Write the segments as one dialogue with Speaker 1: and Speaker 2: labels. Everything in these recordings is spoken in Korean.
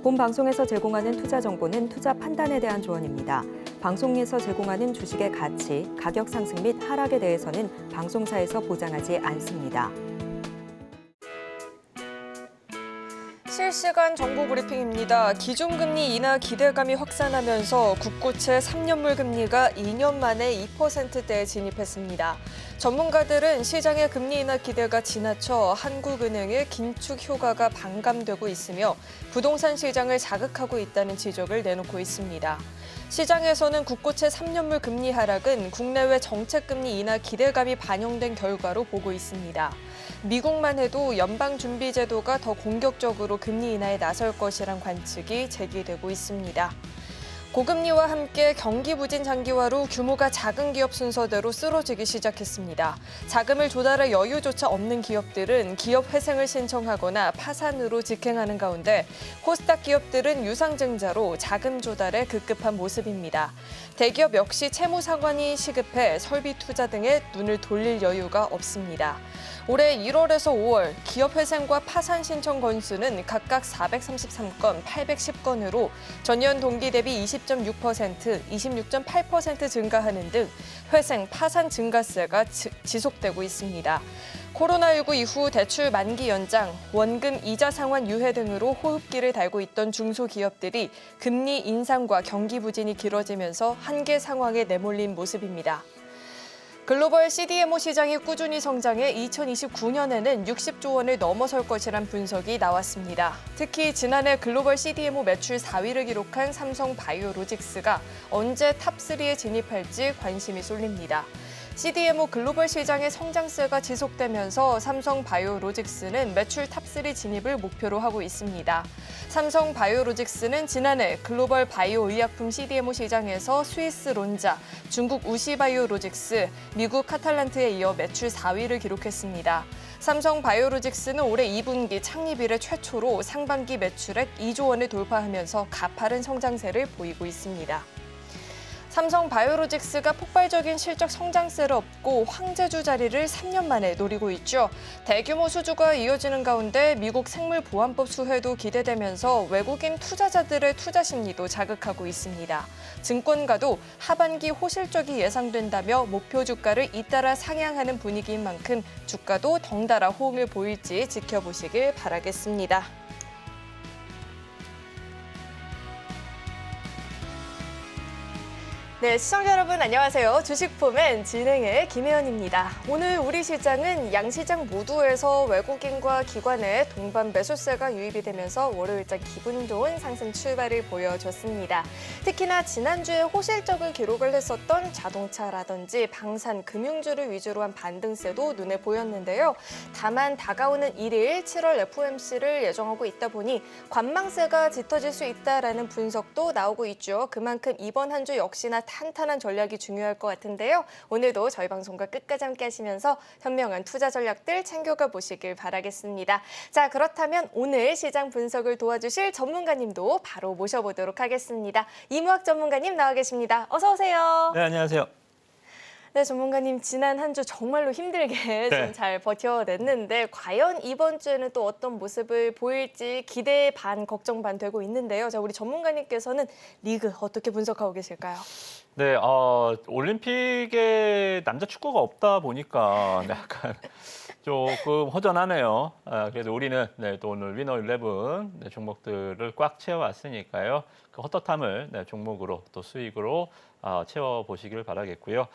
Speaker 1: 본 방송에서 제공하는 투자 정보는 투자 판단에 대한 조언입니다. 방송에서 제공하는 주식의 가치, 가격 상승 및 하락에 대해서는 방송사에서 보장하지 않습니다.
Speaker 2: 실시간 정보 브리핑입니다. 기준금리 인하 기대감이 확산하면서 국고채 3년물 금리가 2년 만에 2%대에 진입했습니다. 전문가들은 시장의 금리 인하 기대가 지나쳐 한국은행의 긴축 효과가 반감되고 있으며 부동산 시장을 자극하고 있다는 지적을 내놓고 있습니다. 시장에서는 국고채 3년물 금리 하락은 국내외 정책금리 인하 기대감이 반영된 결과로 보고 있습니다. 미국만 해도 연방준비제도가 더 공격적으로 금리 인하에 나설 것이란 관측이 제기되고 있습니다. 고금리와 함께 경기 부진 장기화로 규모가 작은 기업 순서대로 쓰러지기 시작했습니다. 자금을 조달할 여유조차 없는 기업들은 기업 회생을 신청하거나 파산으로 직행하는 가운데 코스닥 기업들은 유상증자로 자금 조달에 급급한 모습입니다. 대기업 역시 채무 상환이 시급해 설비 투자 등에 눈을 돌릴 여유가 없습니다. 올해 1월에서 5월 기업 회생과 파산 신청 건수는 각각 433건, 810건으로 전년 동기 대비 20.6%, 26.8% 증가하는 등 회생, 파산 증가세가 지속되고 있습니다. 코로나19 이후 대출 만기 연장, 원금 이자 상환 유예 등으로 호흡기를 달고 있던 중소기업들이 금리 인상과 경기 부진이 길어지면서 한계 상황에 내몰린 모습입니다. 글로벌 CDMO 시장이 꾸준히 성장해 2029년에는 60조 원을 넘어설 것이란 분석이 나왔습니다. 특히 지난해 글로벌 CDMO 매출 4위를 기록한 삼성바이오로직스가 언제 탑3에 진입할지 관심이 쏠립니다. CDMO 글로벌 시장의 성장세가 지속되면서 삼성바이오로직스는 매출 탑3 진입을 목표로 하고 있습니다. 삼성바이오로직스는 지난해 글로벌 바이오 의약품 CDMO 시장에서 스위스 론자, 중국 우시바이오로직스, 미국 카탈란트에 이어 매출 4위를 기록했습니다. 삼성바이오로직스는 올해 2분기 창립 이래 최초로 상반기 매출액 2조 원을 돌파하면서 가파른 성장세를 보이고 있습니다. 삼성바이오로직스가 폭발적인 실적 성장세를 얻고 황제주 자리를 3년 만에 노리고 있죠. 대규모 수주가 이어지는 가운데 미국 생물보안법 수혜도 기대되면서 외국인 투자자들의 투자 심리도 자극하고 있습니다. 증권가도 하반기 호실적이 예상된다며 목표 주가를 잇따라 상향하는 분위기인 만큼 주가도 덩달아 호응을 보일지 지켜보시길 바라겠습니다. 네, 시청자 여러분 안녕하세요. 주식포맨 진행의 김혜연입니다. 오늘 우리 시장은 양시장 모두에서 외국인과 기관의 동반 매수세가 유입이 되면서 월요일장 기분 좋은 상승 출발을 보여줬습니다. 특히나 지난주에 호실적을 기록을 했었던 자동차라든지 방산, 금융주를 위주로 한 반등세도 눈에 보였는데요. 다만 다가오는 1일 7월 FOMC를 예정하고 있다 보니 관망세가 짙어질 수 있다라는 분석도 나오고 있죠. 그만큼 이번 한 주 역시나 탄탄한 전략이 중요할 것 같은데요. 오늘도 저희 방송과 끝까지 함께 하시면서 현명한 투자 전략들 챙겨가 보시길 바라겠습니다. 자, 그렇다면 오늘 시장 분석을 도와주실 전문가님도 바로 모셔보도록 하겠습니다. 이무학 전문가님 나와 계십니다. 어서 오세요.
Speaker 3: 네, 안녕하세요.
Speaker 2: 네, 전문가님 지난 한 주 정말로 힘들게 좀 잘 버텨냈는데 과연 이번 주에는 또 어떤 모습을 보일지 기대 반 걱정 반 되고 있는데요. 자, 우리 전문가님께서는 리그 어떻게 분석하고 계실까요?
Speaker 3: 네, 올림픽에 남자 축구가 없다 보니까 약간 조금 허전하네요. 그래도 우리는 또 오늘 위너 11 종목들을 꽉 채워왔으니까요. 그 헛헛함을 종목으로 또 수익으로 채워보시길 바라겠고요.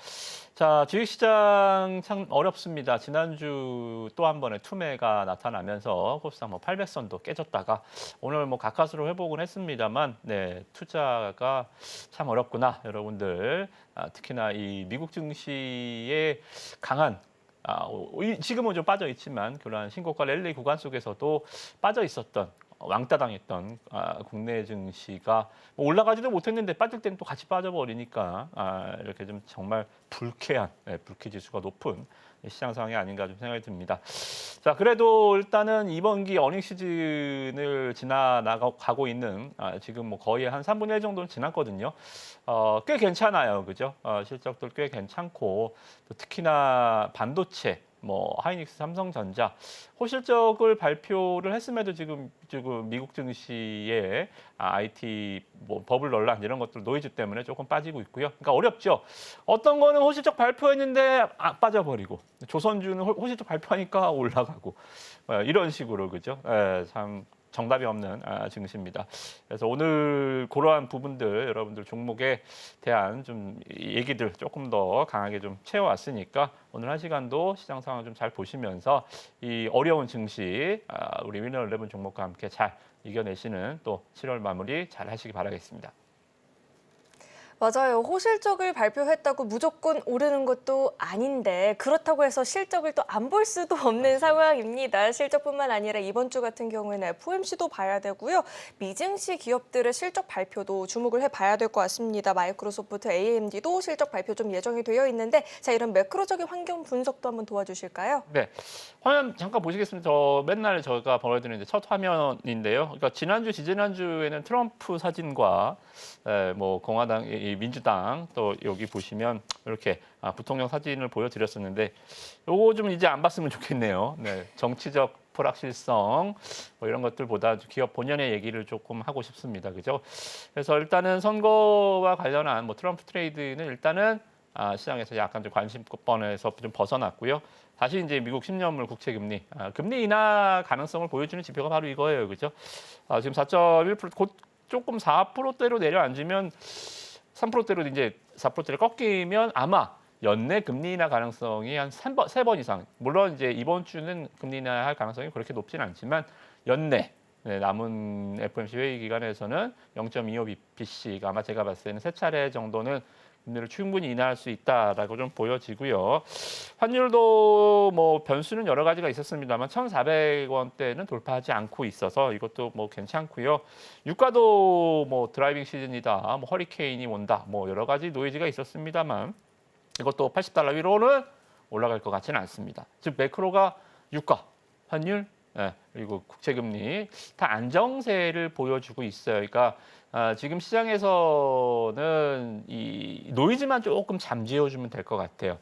Speaker 3: 자, 주식시장 참 어렵습니다. 지난주 또 한 번의 투매가 나타나면서 코스닥 800선도 깨졌다가 오늘 가까스로 회복은 했습니다만 투자가 참 어렵구나, 여러분들. 특히나 이 미국 증시의 강한 지금은 좀 빠져 있지만 그러한 신고가 랠리 구간 속에서도 빠져 있었던 왕따당했던 국내 증시가 올라가지도 못했는데 빠질 때는 또 같이 빠져버리니까 이렇게 좀 정말 불쾌한 불쾌 지수가 높은 시장 상황이 아닌가 좀 생각이 듭니다. 자, 그래도 일단은 이번 기 어닝 시즌을 지나가고 있는 지금 거의 한 3분의 1 정도는 지났거든요. 꽤 괜찮아요, 그죠? 실적들 꽤 괜찮고 또 특히나 반도체 뭐 하이닉스, 삼성전자 호실적을 발표를 했음에도 지금 미국 증시에 IT 뭐 버블 논란 이런 것들 노이즈 때문에 조금 빠지고 있고요. 그러니까 어렵죠. 어떤 거는 호실적 발표했는데 빠져버리고 조선주는 호실적 발표하니까 올라가고 이런 식으로 그죠. 참 정답이 없는 증시입니다. 그래서 오늘 그러한 부분들 여러분들 종목에 대한 좀 얘기들 조금 더 강하게 좀 채워왔으니까 오늘 한 시간도 시장 상황 좀 잘 보시면서 이 어려운 증시 우리 위너 11 종목과 함께 잘 이겨내시는 또 7월 마무리 잘 하시기 바라겠습니다.
Speaker 2: 맞아요. 호실적을 발표했다고 무조건 오르는 것도 아닌데 그렇다고 해서 실적을 또 안 볼 수도 없는 상황입니다. 실적뿐만 아니라 이번 주 같은 경우에는 FOMC도 봐야 되고요. 미증시 기업들의 실적 발표도 주목을 해봐야 될 것 같습니다. 마이크로소프트, AMD도 실적 발표 좀 예정이 되어 있는데 자 이런 매크로적인 환경 분석도 한번 도와주실까요?
Speaker 3: 네, 화면 잠깐 보시겠습니다. 저 맨날 제가 보여드리는 첫 화면인데요. 그러니까 지난주, 지지난주에는 트럼프 사진과 뭐 공화당, 이 민주당 또 여기 보시면 이렇게 부통령 사진을 보여드렸었는데 요거 좀 이제 안 봤으면 좋겠네요. 네, 정치적 불확실성 뭐 이런 것들보다 기업 본연의 얘기를 조금 하고 싶습니다. 그죠? 그래서 일단은 선거와 관련한 뭐 트럼프 트레이드는 일단은 시장에서 약간 좀 관심권에서 좀 벗어났고요. 다시 이제 미국 10년물 국채 금리, 금리 인하 가능성을 보여주는 지표가 바로 이거예요. 그죠? 지금 4.1% 곧 조금 4%대로 내려앉으면 3%대로 이제 4%대를 꺾이면 아마 연내 금리 인하 가능성이 한 3번 이상. 물론 이제 이번 주는 금리 인하할 가능성이 그렇게 높지는 않지만 연내 남은 FOMC 회의 기간에서는 0.25bpc가 아마 제가 봤을 때는 3차례 정도는 금리를 충분히 인하할 수 있다라고 좀 보여지고요. 환율도 뭐 변수는 여러 가지가 있었습니다만 1,400원대는 돌파하지 않고 있어서 이것도 뭐 괜찮고요. 유가도 뭐 드라이빙 시즌이다, 뭐 허리케인이 온다, 뭐 여러 가지 노이즈가 있었습니다만 이것도 80달러 위로는 올라갈 것 같지는 않습니다. 즉 매크로가 유가, 환율, 그리고 국채금리 다 안정세를 보여주고 있어요. 그러니까 지금 시장에서는 이 노이즈만 조금 잠재워주면 될 것 같아요.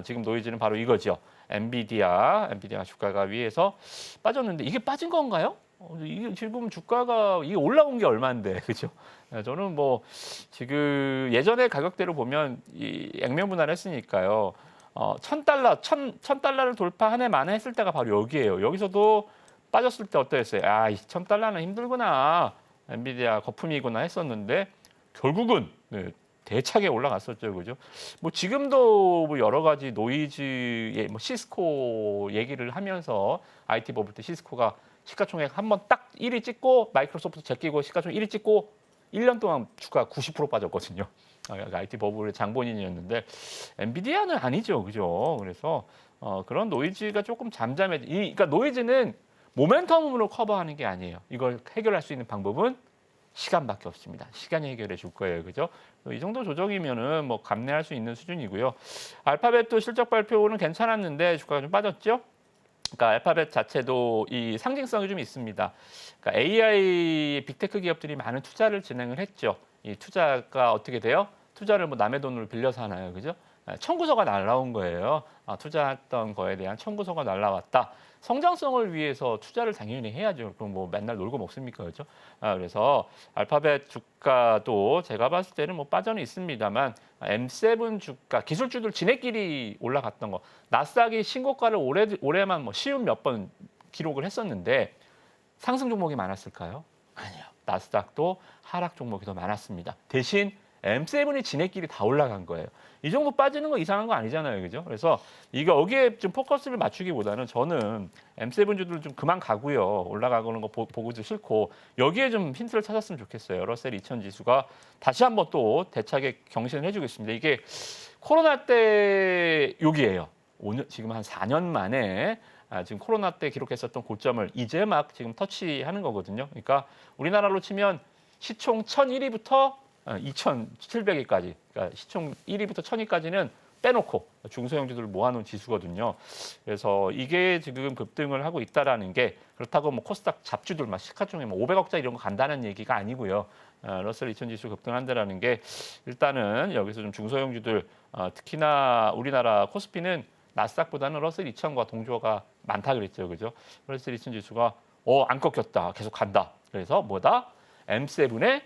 Speaker 3: 지금 노이즈는 바로 이거죠. 엔비디아 주가가 위에서 빠졌는데 이게 빠진 건가요? 이게 지금 주가가 이게 올라온 게 얼마인데, 그죠? 저는 뭐 지금 예전의 가격대로 보면 이 액면 분할을 했으니까요. 1,000달러를 돌파 한 해 만에 했을 때가 바로 여기예요. 여기서도 빠졌을 때 어떠했어요? 2,000달러는 힘들구나. 엔비디아 거품이구나 했었는데 결국은 대차게 올라갔었죠, 그죠? 뭐 지금도 뭐 여러 가지 노이즈, 뭐 시스코 얘기를 하면서 IT 버블 때 시스코가 시가총액 한번 딱 1위 찍고 마이크로소프트 제끼고 시가총액 1위 찍고 1년 동안 주가 90% 빠졌거든요. IT 버블의 장본인이었는데 엔비디아는 아니죠, 그죠? 그래서 그런 노이즈가 조금 그러니까 노이즈는 모멘텀으로 커버하는 게 아니에요. 이걸 해결할 수 있는 방법은 시간밖에 없습니다. 시간이 해결해 줄 거예요. 그죠? 이 정도 조정이면은 뭐 감내할 수 있는 수준이고요. 알파벳도 실적 발표는 괜찮았는데 주가가 좀 빠졌죠? 그러니까 알파벳 자체도 이 상징성이 좀 있습니다. 그러니까 AI 빅테크 기업들이 많은 투자를 진행을 했죠. 이 투자가 어떻게 돼요? 투자를 뭐 남의 돈을 빌려서 하나요? 그죠? 청구서가 날라온 거예요. 투자했던 거에 대한 청구서가 날라왔다. 성장성을 위해서 투자를 당연히 해야죠. 그럼 뭐 맨날 놀고 먹습니까, 그렇죠? 그래서 알파벳 주가도 제가 봤을 때는 뭐 빠져는 있습니다만 M7 주가 기술주들 지네끼리 올라갔던 거 나스닥이 신고가를 올해만 뭐 쉬운 몇 번 기록을 했었는데 상승 종목이 많았을까요? 아니요. 나스닥도 하락 종목이 더 많았습니다. 대신 M7이 지네끼리 다 올라간 거예요. 이 정도 빠지는 거 이상한 거 아니잖아요, 그죠? 그래서 여기에 좀 포커스를 맞추기보다는 저는 M7 주들 좀 그만 가고요. 올라가는 거 보고도 싫고 여기에 좀 힌트를 찾았으면 좋겠어요. 러셀 2000 지수가 다시 한번 또 대차게 경신을 해주고 있습니다. 이게 코로나 때 여기예요. 지금 한 4년 만에 지금 코로나 때 기록했었던 고점을 이제 막 지금 터치하는 거거든요. 그러니까 우리나라로 치면 시총 1001위부터 2,700위까지, 그러니까 시총 1위부터 1000위까지는 빼놓고 중소형주들을 모아놓은 지수거든요. 그래서 이게 지금 급등을 하고 있다라는 게 그렇다고 뭐 코스닥 잡주들 막 시가총액 뭐 500억짜리 이런 거 간다는 얘기가 아니고요. 러셀 2000 지수 급등한다라는 게 일단은 여기서 좀 중소형주들 특히나 우리나라 코스피는 나스닥보다는 러셀 2000과 동조가 많다 그랬죠, 그죠? 러셀 2000 지수가 안 꺾였다, 계속 간다. 그래서 뭐다? M7의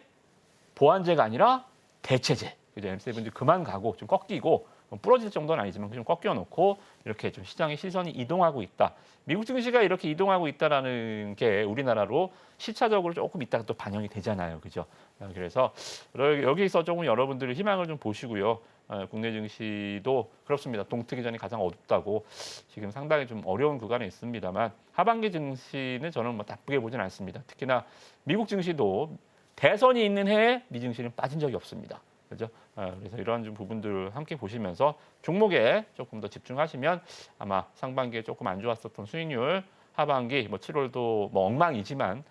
Speaker 3: 보완제가 아니라 대체제. 그죠? M7도 그만 가고 좀 꺾이고 부러질 정도는 아니지만 좀 꺾여놓고 이렇게 좀 시장의 시선이 이동하고 있다. 미국 증시가 이렇게 이동하고 있다라는 게 우리나라로 시차적으로 조금 이따가 또 반영이 되잖아요, 그죠? 그래서 여기서 조금 여러분들의 희망을 좀 보시고요. 국내 증시도 그렇습니다. 동트기전이 가장 어둡다고 지금 상당히 좀 어려운 구간에 있습니다만 하반기 증시는 저는 뭐 나쁘게 보진 않습니다. 특히나 미국 증시도 대선이 있는 해에 미 증시는 빠진 적이 없습니다. 그죠? 그래서 이러한 좀 부분들을 함께 보시면서 종목에 조금 더 집중하시면 아마 상반기에 조금 안 좋았었던 수익률, 하반기 뭐 7월도 뭐 엉망이지만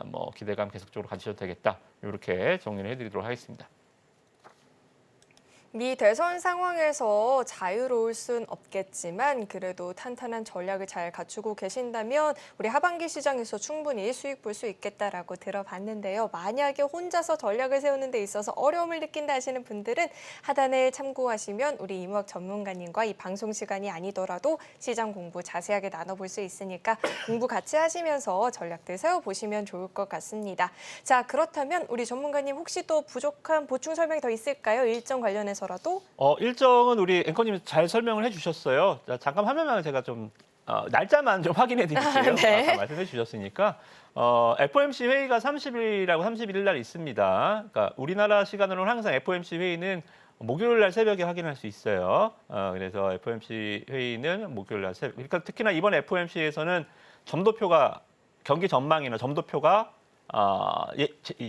Speaker 3: 뭐 기대감 계속적으로 가지셔도 되겠다. 이렇게 정리를 해드리도록 하겠습니다.
Speaker 2: 미 대선 상황에서 자유로울 순 없겠지만 그래도 탄탄한 전략을 잘 갖추고 계신다면 우리 하반기 시장에서 충분히 수익 볼 수 있겠다라고 들어봤는데요. 만약에 혼자서 전략을 세우는 데 있어서 어려움을 느낀다 하시는 분들은 하단에 참고하시면 우리 이무학 전문가님과 이 방송 시간이 아니더라도 시장 공부 자세하게 나눠볼 수 있으니까 공부 같이 하시면서 전략들 세워보시면 좋을 것 같습니다. 자, 그렇다면 우리 전문가님 혹시 또 부족한 보충 설명이 더 있을까요? 일정 관련해서 라도
Speaker 3: 일정은 우리 앵커님이 잘 설명을 해주셨어요. 자, 잠깐 화면만 제가 좀 날짜만 좀 확인해 드릴게요.
Speaker 2: 네.
Speaker 3: 아까 말씀해 주셨으니까 FOMC 회의가 30일이라고 31일 날 있습니다. 그러니까 우리나라 시간으로는 항상 FOMC 회의는 목요일 날 새벽에 확인할 수 있어요. 그래서 FOMC 회의는 목요일 날 새벽. 그러니까 특히나 이번 FOMC에서는 점도표가 경기 전망이나 점도표가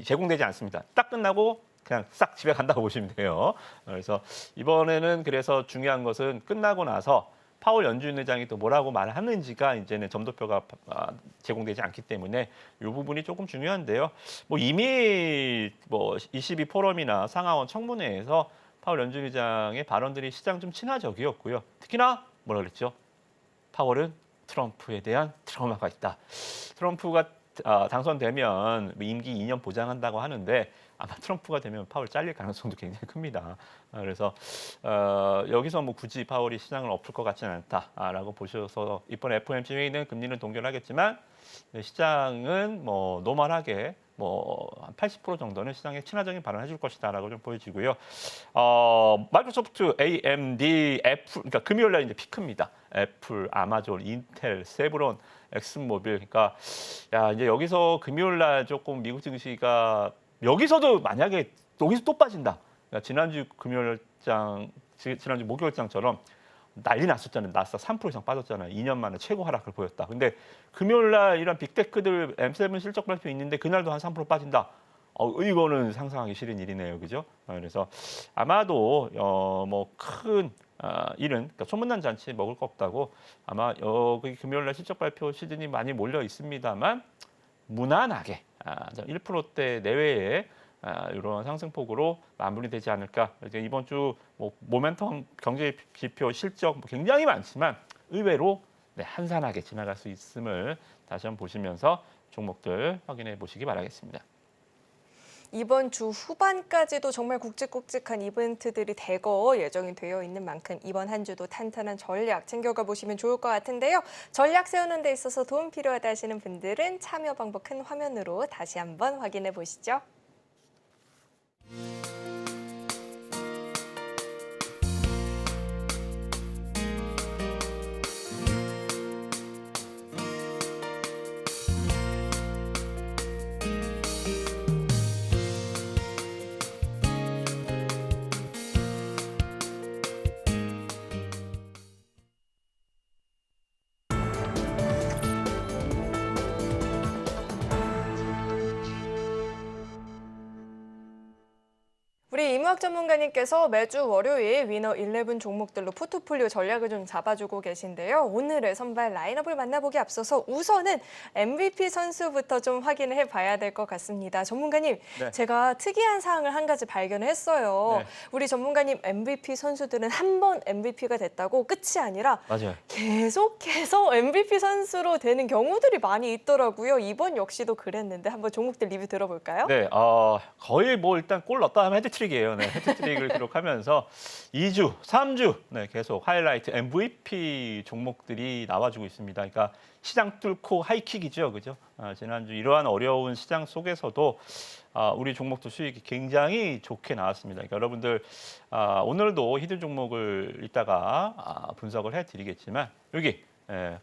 Speaker 3: 제공되지 않습니다. 딱 끝나고 그냥 싹 집에 간다고 보시면 돼요. 그래서 이번에는 그래서 중요한 것은 끝나고 나서 파월 연준 의장이 또 뭐라고 말하는지가 이제는 점도표가 제공되지 않기 때문에 이 부분이 조금 중요한데요. 뭐 이미 뭐 22 포럼이나 상하원 청문회에서 파월 연준 의장의 발언들이 시장 좀 친화적이었고요. 특히나 뭐라 그랬죠? 파월은 트럼프에 대한 트라우마가 있다. 트럼프가 당선되면 임기 2년 보장한다고 하는데 아마 트럼프가 되면 파월 잘릴 가능성도 굉장히 큽니다. 그래서 여기서 뭐 굳이 파월이 시장을 엎을 것 같지는 않다라고 보셔서 이번 FOMC 회의는 금리는 동결하겠지만 시장은 뭐 노멀하게 뭐 한 80% 정도는 시장에 친화적인 발언을 해줄 것이다라고 좀 보여지고요. 마이크로소프트, AMD, 애플, 그러니까 금요일 날 이제 피크입니다. 애플, 아마존, 인텔, 세브론, 엑슨모빌. 그러니까 이제 여기서 금요일 날 조금 미국 증시가 여기서도 만약에 여기서 또 빠진다. 그러니까 지난주 목요일장처럼 난리 났었잖아요. 나스닥 3% 이상 빠졌잖아요. 2년 만에 최고 하락을 보였다. 근데 금요일 날 이런 빅테크들 M7 실적 발표 있는데 그날도 한 3% 빠진다. 이거는 상상하기 싫은 일이네요. 그죠? 그래서 아마도 뭐 큰 일은 그러니까 소문난 잔치 먹을 거 없다고 아마 여기 금요일 날 실적 발표 시즌이 많이 몰려 있습니다만 무난하게 1%대 내외의 이런 상승폭으로 마무리되지 않을까. 이번 주 뭐 모멘텀 경제 지표 실적 굉장히 많지만 의외로 한산하게 지나갈 수 있음을 다시 한번 보시면서 종목들 확인해 보시기 바라겠습니다.
Speaker 2: 이번 주 후반까지도 정말 굵직굵직한 이벤트들이 대거 예정이 되어 있는 만큼 이번 한 주도 탄탄한 전략 챙겨가 보시면 좋을 것 같은데요. 전략 세우는 데 있어서 도움 필요하다 하시는 분들은 참여 방법 큰 화면으로 다시 한번 확인해 보시죠. 우리 이무학 전문가님께서 매주 월요일 위너 11 종목들로 포트폴리오 전략을 좀 잡아주고 계신데요. 오늘의 선발 라인업을 만나보기 앞서서 우선은 MVP 선수부터 좀 확인을 해봐야 될 것 같습니다. 전문가님,
Speaker 3: 네.
Speaker 2: 제가 특이한 사항을 한 가지 발견했어요.
Speaker 3: 네.
Speaker 2: 우리 전문가님 MVP 선수들은 한 번 MVP가 됐다고 끝이 아니라
Speaker 3: 맞아요.
Speaker 2: 계속해서 MVP 선수로 되는 경우들이 많이 있더라고요. 이번 역시도 그랬는데 한번 종목들 리뷰 들어볼까요?
Speaker 3: 네, 거의 뭐 일단 골 넣었다 하면 헤드트릭이에요. 네, 해트트릭을 기록하면서 2주, 3주 네, 계속 하이라이트 MVP 종목들이 나와주고 있습니다. 그러니까 시장 뚫고 하이킥이죠, 그죠? 지난주 이러한 어려운 시장 속에서도 우리 종목도 수익이 굉장히 좋게 나왔습니다. 그러니까 여러분들 오늘도 히든 종목을 이따가 분석을 해드리겠지만 여기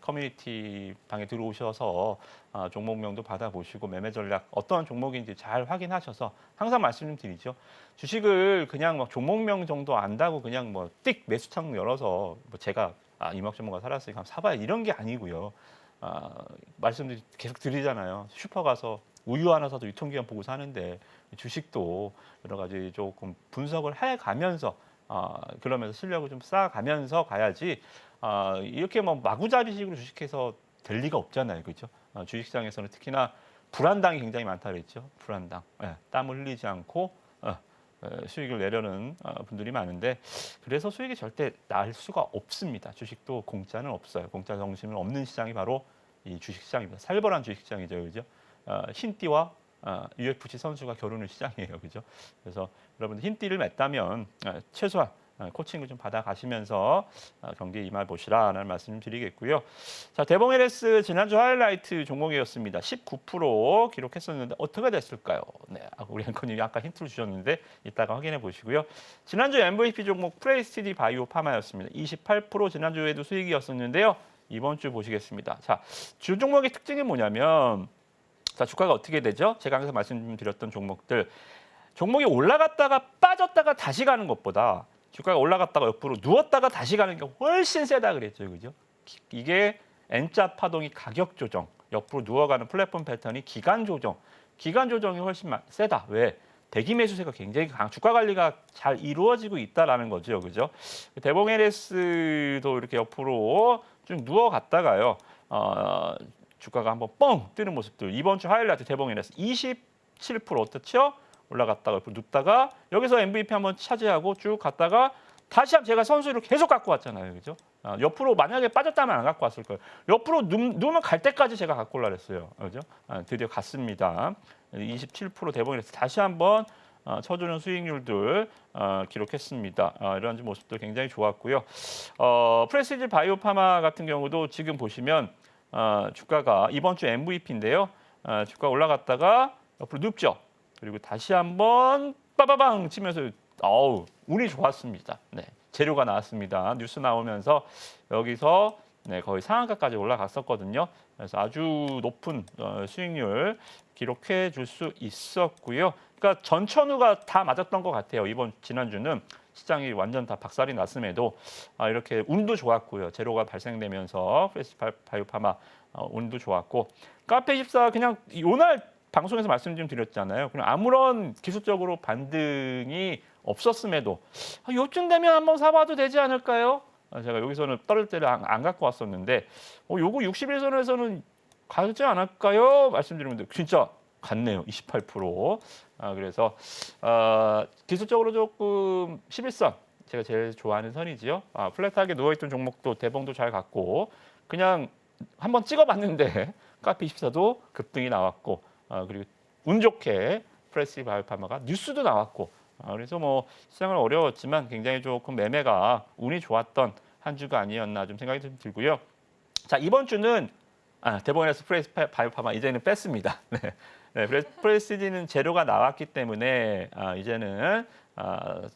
Speaker 3: 커뮤니티 방에 들어오셔서 종목명도 받아보시고 매매 전략 어떤 종목인지 잘 확인하셔서 항상 말씀 좀 드리죠. 주식을 그냥 막 종목명 정도 안다고 그냥 뭐 띡 매수창 열어서 뭐 제가 이막 전문가 살았으니까 한번 사봐야 이런 게 아니고요. 말씀 계속 드리잖아요. 슈퍼 가서 우유 하나 사도 유통기한 보고 사는데 주식도 여러 가지 조금 분석을 해가면서 그러면서 실력을 좀 쌓아가면서 가야지 이렇게 뭐 마구잡이식으로 주식해서 될 리가 없잖아요, 그렇죠? 주식시장에서는 특히나 불안당이 굉장히 많다 그랬죠. 불안당, 땀을 흘리지 않고 수익을 내려는 분들이 많은데 그래서 수익이 절대 날 수가 없습니다. 주식도 공짜는 없어요. 공짜 정신은 없는 시장이 바로 이 주식시장입니다. 살벌한 주식시장이죠, 그죠? 흰띠와 UFC 선수가 겨루는 시장이에요, 그죠? 그래서 여러분들 흰띠를 맸다면 최소한 코칭을 좀 받아가시면서 경기에 임해보시라는 말씀 드리겠고요. 자, 대봉 LS 지난주 하이라이트 종목이었습니다. 19% 기록했었는데 어떻게 됐을까요? 네, 우리 앵커님이 아까 힌트를 주셨는데 이따가 확인해 보시고요. 지난주 MVP 종목 프레스티지 바이오 파마였습니다. 28% 지난주에도 수익이었었는데요. 이번 주 보시겠습니다. 자, 주 종목의 특징이 뭐냐면 자, 주가가 어떻게 되죠? 제가 항상 말씀드렸던 종목들 종목이 올라갔다가 빠졌다가 다시 가는 것보다 주가가 올라갔다가 옆으로 누웠다가 다시 가는 게 훨씬 세다 그랬죠, 그죠? 이게 N자 파동이 가격 조정, 옆으로 누워가는 플랫폼 패턴이 기간 조정이 훨씬 세다. 왜? 대기 매수세가 굉장히 주가 관리가 잘 이루어지고 있다라는 거죠, 그죠? 대봉 LS도 이렇게 옆으로 좀 누워갔다가요, 주가가 한번 뻥 뜨는 모습들. 이번 주 하이라이트 대봉 LS 27% 어떻죠? 올라갔다가 옆으로 눕다가 여기서 MVP 한번 차지하고 쭉 갔다가 다시 한번 제가 선수를 계속 갖고 왔잖아요, 그죠? 옆으로 만약에 빠졌다면 안 갖고 왔을 거예요. 옆으로 누우면 갈 때까지 제가 갖고 올라 그랬어요, 그죠? 드디어 갔습니다. 27% 대봉에서 다시 한번 쳐주는 수익률들 기록했습니다. 이런 모습도 굉장히 좋았고요. 프레시지 바이오파마 같은 경우도 지금 보시면 주가가 이번 주 MVP인데요. 주가 올라갔다가 옆으로 눕죠. 그리고 다시 한번 빠바방 치면서 운이 좋았습니다. 네, 재료가 나왔습니다. 뉴스 나오면서 여기서 거의 상한가까지 올라갔었거든요. 그래서 아주 높은 수익률 기록해 줄 수 있었고요. 그러니까 전천후가 다 맞았던 것 같아요. 지난주는 시장이 완전 다 박살이 났음에도 이렇게 운도 좋았고요. 재료가 발생되면서 프레시 바이오파마 운도 좋았고 카페24 그냥 요날 방송에서 말씀 좀 드렸잖아요. 그냥 아무런 기술적으로 반등이 없었음에도 요쯤 되면 한번 사봐도 되지 않을까요? 제가 여기서는 떨을 때를 안 갖고 왔었는데 요거 61선에서는 가지 않을까요? 말씀드리면 진짜 갔네요. 28%. 그래서 기술적으로 조금 11선 제가 제일 좋아하는 선이지요. 플랫하게 누워있던 종목도 대봉도 잘 갔고 그냥 한번 찍어봤는데 카페24도 급등이 나왔고 그리고 운 좋게 프레시 바이오파마가 뉴스도 나왔고 그래서 뭐 시장은 어려웠지만 굉장히 조금 매매가 운이 좋았던 한 주가 아니었나 좀 생각이 좀 들고요. 자, 이번 주는 대봉에서 프레시 바이오파마 이제는 뺐습니다. 네, 프레시지는 재료가 나왔기 때문에 이제는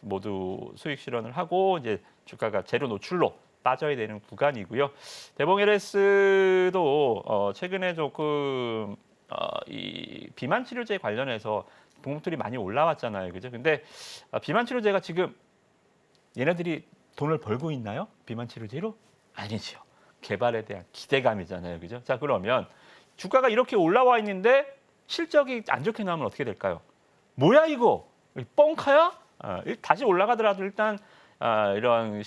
Speaker 3: 모두 수익 실현을 하고 이제 주가가 재료 노출로 빠져야 되는 구간이고요. 대봉 LS도 최근에 조금 이 비만 치료제 관련해서 종목들이 많이 올라왔잖아요, 그죠? 근데 비만 치료제가 지금 얘네들이 돈을 벌고 있나요? 비만 치료제로? 아니죠. 개발에 대한 기대감이잖아요, 그죠? 자, 그러면 주가가 이렇게 올라와 있는데 실적이 안 좋게 나오면 어떻게 될까요? 뭐야 이거? 뻥카야? 다시 올라가더라도 일단 이런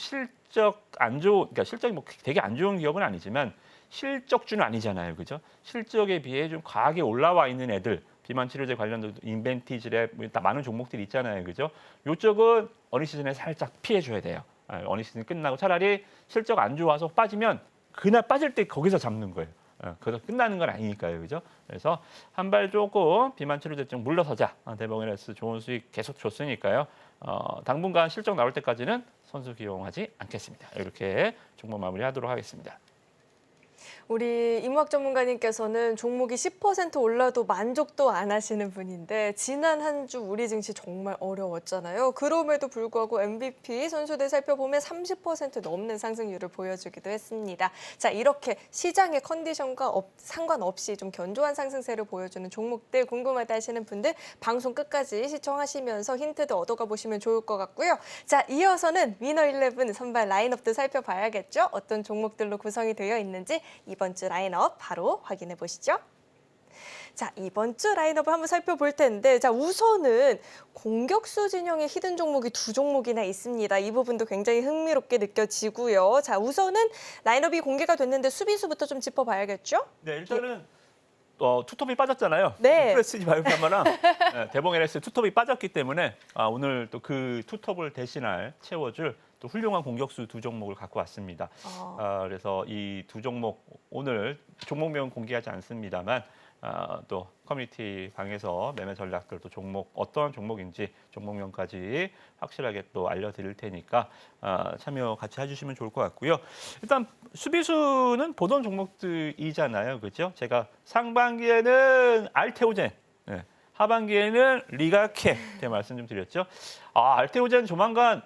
Speaker 3: 그러니까 실적이 뭐 되게 안 좋은 기업은 아니지만 실적주는 아니잖아요, 그죠? 실적에 비해 좀 과하게 올라와 있는 애들, 비만 치료제 관련된 인벤티지랩 많은 종목들이 있잖아요, 그죠? 이쪽은 어닝 시즌에 살짝 피해줘야 돼요. 어닝 시즌 끝나고 차라리 실적 안 좋아서 빠지면 그날 빠질 때 거기서 잡는 거예요. 그래서 끝나는 건 아니니까요, 그죠? 그래서 한 발 조금 비만 치료제쯤 물러서자. 대봉 LS 좋은 수익 계속 줬으니까요. 당분간 실적 나올 때까지는 선수 기용하지 않겠습니다. 이렇게 종목 마무리하도록 하겠습니다.
Speaker 2: 우리 임학 전문가님께서는 종목이 10% 올라도 만족도 안 하시는 분인데 지난 한 주 우리 증시 정말 어려웠잖아요. 그럼에도 불구하고 MVP 선수들 살펴보면 30% 넘는 상승률을 보여주기도 했습니다. 자, 이렇게 시장의 컨디션과 상관없이 좀 견조한 상승세를 보여주는 종목들 궁금하다 하시는 분들 방송 끝까지 시청하시면서 힌트도 얻어가 보시면 좋을 것 같고요. 자, 이어서는 위너11 선발 라인업도 살펴봐야겠죠. 어떤 종목들로 구성이 되어 있는지 이번 주 라인업 바로 확인해 보시죠. 자, 이번 주 라인업을 한번 살펴볼 텐데, 자, 우선은 공격수 진영의 히든 종목이 2종목이나 있습니다. 이 부분도 굉장히 흥미롭게 느껴지고요. 자, 우선은 라인업이 공개가 됐는데 수비수부터 좀 짚어봐야겠죠?
Speaker 3: 네, 일단은 투톱이 빠졌잖아요.
Speaker 2: 네.
Speaker 3: 프레스지 바이오파마랑 대봉 LS 투톱이 빠졌기 때문에 오늘 또 그 투톱을 대신할 채워줄 또 훌륭한 공격수 2종목을 갖고 왔습니다. 그래서 이 2종목 오늘 종목명 공개하지 않습니다만 또 커뮤니티 방에서 매매 전략들 또 종목 어떤 종목인지 종목명까지 확실하게 또 알려드릴 테니까 참여 같이 해주시면 좋을 것 같고요. 일단 수비수는 보던 종목들이잖아요, 그렇죠? 제가 상반기에는 알테오젠, 하반기에는 리가케 이렇게 말씀 좀 드렸죠. 알테오젠 조만간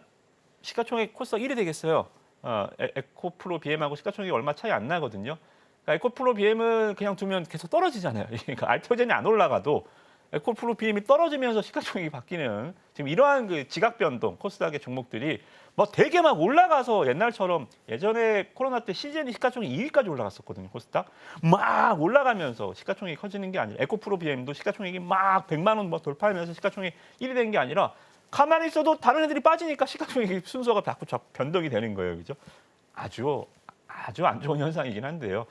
Speaker 3: 시가총액 코스닥 1위 되겠어요. 에코프로 BM하고 시가총액이 얼마 차이 안 나거든요. 그러니까 에코프로 BM은 그냥 두면 계속 떨어지잖아요. 그러니까 알테오젠이 안 올라가도 에코프로 BM이 떨어지면서 시가총액이 바뀌는 지금 이러한 그 지각 변동 코스닥의 종목들이 뭐 되게 막 올라가서 옛날처럼 예전에 코로나 때 시즌이 시가총액 2위까지 올라갔었거든요. 코스닥 막 올라가면서 시가총액이 커지는 게 아니라 에코프로 BM도 시가총액이 막 100만 원 뭐 돌파하면서 시가총액 1위 된 게 아니라 가만히 있어도 다른 애들이 빠지니까 시가총액 순서가 자꾸 변동이 되는 거예요, 그죠? 아주 안 좋은 현상이긴 한데요.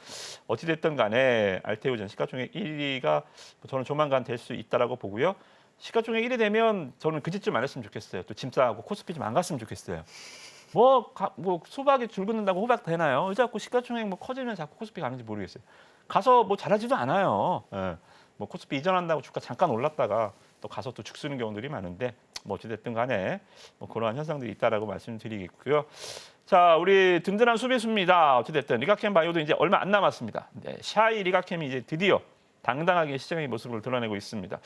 Speaker 3: 어찌됐든 간에 알테오젠 시가총액 1위가 저는 조만간 될 수 있다라고 보고요. 시가총액 1위 되면 저는 그 짓 좀 안 했으면 좋겠어요. 또 짐 싸고 코스피 좀 안 갔으면 좋겠어요. 뭐 수박이 줄 긋는다고 호박 되나요? 왜 자꾸 시가총액 뭐 커지면 자꾸 코스피 가는지 모르겠어요. 가서 뭐 잘하지도 않아요. 뭐 코스피 이전한다고 주가 잠깐 올랐다가 또 가서 또 죽쓰는 경우들이 많은데 뭐 어찌됐든 간에 뭐 그러한 현상들이 있다라고 말씀드리겠고요. 자, 우리 든든한 수비수입니다. 어찌됐든 리가캠 바이오도 이제 얼마 안 남았습니다. 네, 샤이 리가캠이 이제 드디어 당당하게 시장의 모습을 드러내고 있습니다.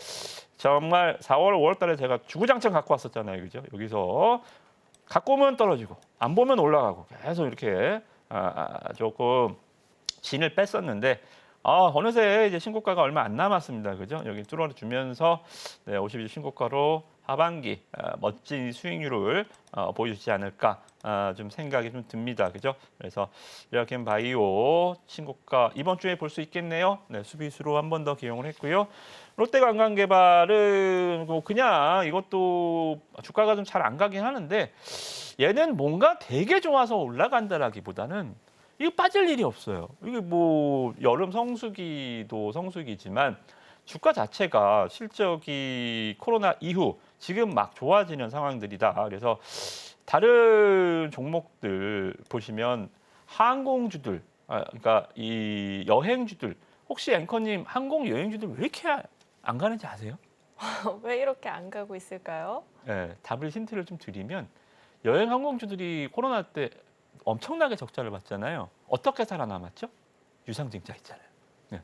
Speaker 3: 정말 4월, 5월 달에 제가 주구장창 갖고 왔었잖아요. 그죠? 여기서 갖고 오면 떨어지고 안 보면 올라가고 계속 이렇게 조금 진을 뺐었는데 어느새 이제 신고가가 얼마 안 남았습니다. 그죠? 여기 뚫어주면서 52주 신고가로 하반기 멋진 수익률을 보여주지 않을까 좀 생각이 좀 듭니다. 그죠? 그래서 리가캠 바이오 신고가 이번 주에 볼 수 있겠네요. 네, 수비수로 한 번 더 기용을 했고요. 롯데관광개발은 뭐 그냥 이것도 주가가 좀 잘 안 가긴 하는데 얘는 뭔가 되게 좋아서 올라간다라기보다는 이거 빠질 일이 없어요. 이게 뭐 여름 성수기도 성수기지만 주가 자체가 실적이 코로나 이후 지금 막 좋아지는 상황들이다. 그래서 다른 종목들 보시면 항공주들, 그러니까 이 여행주들 혹시 앵커님 항공 여행주들 왜 이렇게 안 가는지 아세요?
Speaker 2: 왜 이렇게 안 가고 있을까요?
Speaker 3: 네, 답을 힌트를 좀 드리면 여행 항공주들이 코로나 때 엄청나게 적자를 봤잖아요. 어떻게 살아남았죠? 유상증자 있잖아요. 네.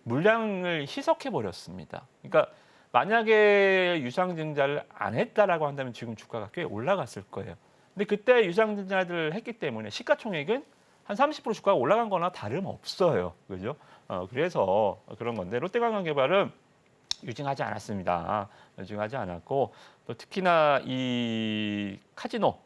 Speaker 3: 물량을 희석해 버렸습니다. 그러니까 만약에 유상증자를 안 했다라고 한다면 지금 주가가 꽤 올라갔을 거예요. 근데 그때 유상증자를 했기 때문에 시가총액은 한 30% 주가가 올라간 거나 다름없어요. 그죠? 그래서 그런 건데 롯데관광개발은 유증하지 않았습니다. 유증하지 않았고 또 특히나 이 카지노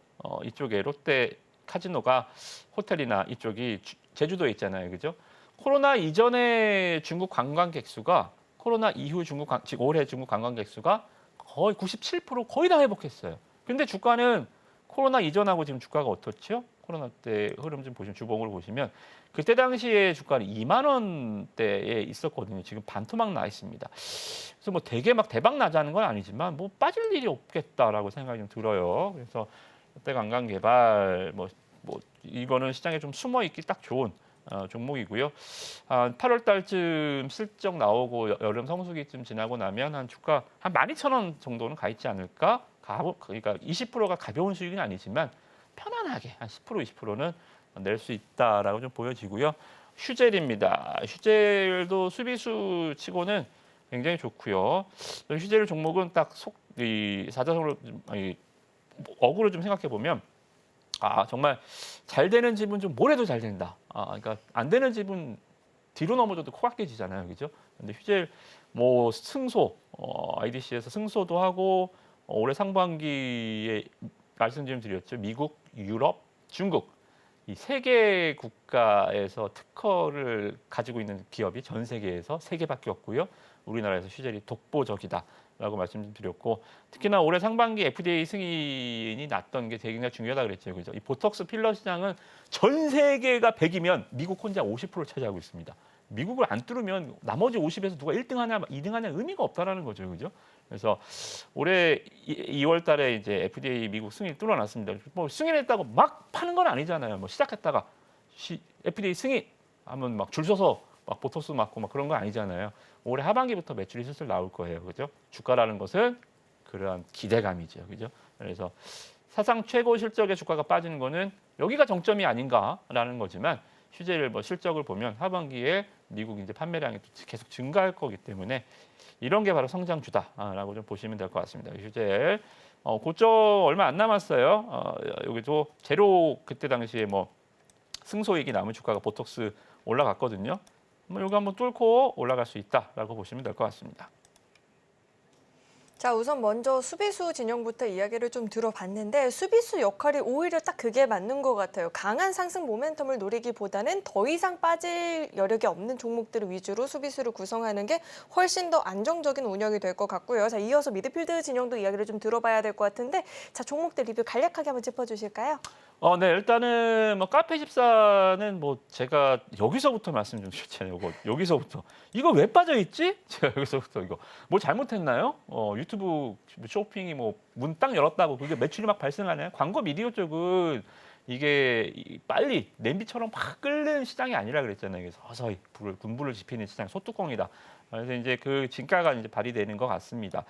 Speaker 3: 이쪽에 롯데 카지노가 호텔이나 이쪽이 제주도에 있잖아요. 그죠? 코로나 이전에 중국 관광객 수가 코로나 이후 지금 올해 중국 관광객 수가 거의 97% 거의 다 회복했어요. 근데 주가는 코로나 이전하고 지금 주가가 어떻죠? 코로나 때 흐름 좀 보시면 주봉을 보시면 그때 당시에 주가는 2만 원대에 있었거든요. 지금 반토막 나 있습니다. 그래서 뭐 되게 막 대박 나자는 건 아니지만 뭐 빠질 일이 없겠다라고 생각이 좀 들어요. 그래서 롯데관광개발 뭐 이거는 시장에 좀 숨어 있기 딱 좋은 종목이고요. 8월 달쯤 실적 나오고 여름 성수기쯤 지나고 나면 한 주가 한 12,000원 정도는 가 있지 않을까? 그러니까 20%가 가벼운 수익은 아니지만 편안하게 한 10% 20%는 낼 수 있다라고 좀 보여지고요. 휴젤입니다. 휴젤도 수비수 치고는 굉장히 좋고요. 휴젤 종목은 딱 사자성어로 어구를 좀 생각해 보면 정말 잘 되는 집은 좀 뭘 해도 잘 된다. 그러니까 안 되는 집은 뒤로 넘어져도 코가 깨지잖아요, 그죠? 근데 휴젤 뭐 승소 IDC에서 승소도 하고 올해 상반기에 말씀 좀 드렸죠. 미국, 유럽, 중국 이 세 개 국가에서 특허를 가지고 있는 기업이 전 세계에서 3개밖에 없고요. 우리나라에서 휴젤이 독보적이다라고 말씀드렸고 특히나 올해 상반기 FDA 승인이 났던 게 되게 중요하다 그랬죠. 그죠? 이 보톡스 필러 시장은 전 세계가 100이면 미국 혼자 50%를 차지하고 있습니다. 미국을 안 뚫으면 나머지 50에서 누가 1등 하냐, 2등 하냐 의미가 없다라는 거죠. 그죠? 그래서 올해 2월 달에 이제 FDA 미국 승인 뚫어놨습니다. 뭐 승인했다고 막 파는 건 아니잖아요. 뭐 시작했다가 FDA 승인 하면 막 줄 서서 막 보톡스 맞고 막 그런 건 아니잖아요. 올해 하반기부터 매출이 슬슬 나올 거예요. 그죠? 주가라는 것은 그러한 기대감이죠. 그죠? 그래서 사상 최고 실적의 주가가 빠지는 거는 여기가 정점이 아닌가라는 거지만 휴젤 뭐 실적을 보면 하반기에 미국 이제 판매량이 계속 증가할 거기 때문에 이런 게 바로 성장주다라고 좀 보시면 될 것 같습니다. 휴젤 고점 얼마 안 남았어요. 여기도 제로 그때 당시에 뭐 승소익이 남은 주가가 보톡스 올라갔거든요. 여기 한번 뚫고 올라갈 수 있다라고 보시면 될 것 같습니다.
Speaker 2: 자, 우선 먼저 수비수 진영부터 이야기를 좀 들어봤는데 수비수 역할이 오히려 딱 그게 맞는 것 같아요. 강한 상승 모멘텀을 노리기보다는 더 이상 빠질 여력이 없는 종목들 위주로 수비수를 구성하는 게 훨씬 더 안정적인 운영이 될 것 같고요. 자, 이어서 미드필드 진영도 이야기를 좀 들어봐야 될 것 같은데 자, 종목들 리뷰 간략하게 한번 짚어주실까요?
Speaker 3: 네, 일단은 뭐 카페14는 뭐 제가 여기서부터 말씀 좀 드렸잖아요. 여기서부터 이거 왜 빠져 있지? 제가 여기서부터 이거 뭐 잘못했나요? 유튜브 쇼핑이 뭐 문 딱 열었다고 그게 매출이 막 발생하나요? 광고 미디어 쪽은 이게 빨리 냄비처럼 막 끓는 시장이 아니라 그랬잖아요. 이게 서서히 군불을 지피는 시장, 소뚜껑이다. 그래서 이제 그 진가가 이제 발휘되는 것 같습니다.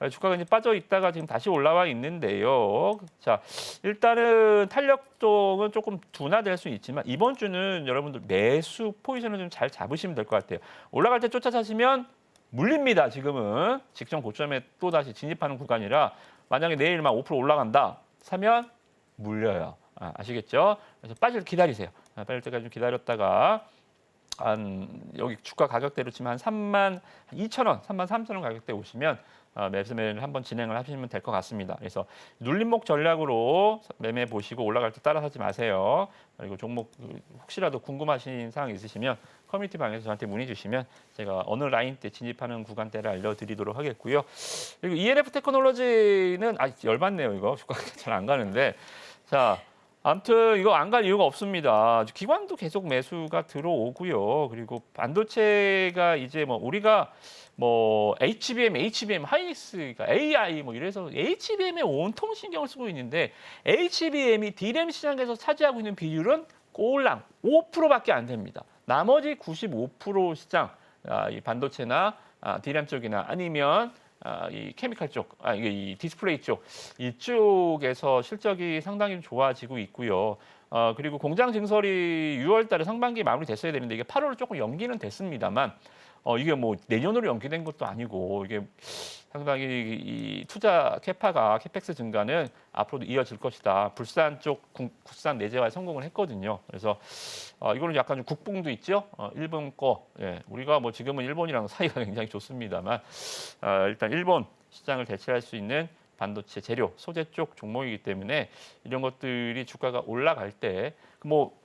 Speaker 3: 주가가 이제 빠져 있다가 지금 다시 올라와 있는데요. 자, 일단은 탄력 쪽은 조금 둔화될 수 있지만 이번 주는 여러분들 매수 포지션을 좀 잘 잡으시면 될 것 같아요. 올라갈 때 쫓아차시면 물립니다. 지금은 직전 고점에 또 다시 진입하는 구간이라 만약에 내일 막 5% 올라간다 사면 물려요. 아시겠죠? 그래서 빠질 때 기다리세요. 빠질 때까지 좀 기다렸다가 여기 주가 가격대로 치면 한 32,000원, 33,000원 가격대 오시면 매수매를 한번 진행을 하시면 될 것 같습니다. 그래서 눌림목 전략으로 매매 보시고 올라갈 때 따라 사지 마세요. 그리고 종목 혹시라도 궁금하신 사항 있으시면 커뮤니티 방에서 저한테 문의 주시면 제가 어느 라인 때 진입하는 구간대를 알려드리도록 하겠고요. 그리고 ENF 테크놀로지는 열받네요. 이거 주가가 잘 안 가는데 자. 아무튼 이거 안 갈 이유가 없습니다. 기관도 계속 매수가 들어오고요. 그리고 반도체가 이제 뭐 우리가 뭐 HBM, 하이닉스가 AI 뭐 이래서 HBM에 온통 신경을 쓰고 있는데 HBM이 DRAM 시장에서 차지하고 있는 비율은 꼴랑 5%밖에 안 됩니다. 나머지 95% 시장 이 반도체나 DRAM 쪽이나 아니면 이 케미칼 쪽, 이 디스플레이 쪽 이쪽에서 실적이 상당히 좋아지고 있고요. 그리고 공장 증설이 6월 달에 상반기에 마무리됐어야 되는데 이게 8월로 조금 연기는 됐습니다만 이게 뭐 내년으로 연기된 것도 아니고 이게 상당히 이 투자 캐파가 캐펙스 증가는 앞으로도 이어질 것이다. 불산 쪽 국산 내재화에 성공을 했거든요. 그래서 이거는 약간 좀 국뽕도 있죠. 일본 거 우리가 뭐 지금은 일본이랑 사이가 굉장히 좋습니다만 일단 일본 시장을 대체할 수 있는 반도체 재료 소재 쪽 종목이기 때문에 이런 것들이 주가가 올라갈 때 뭐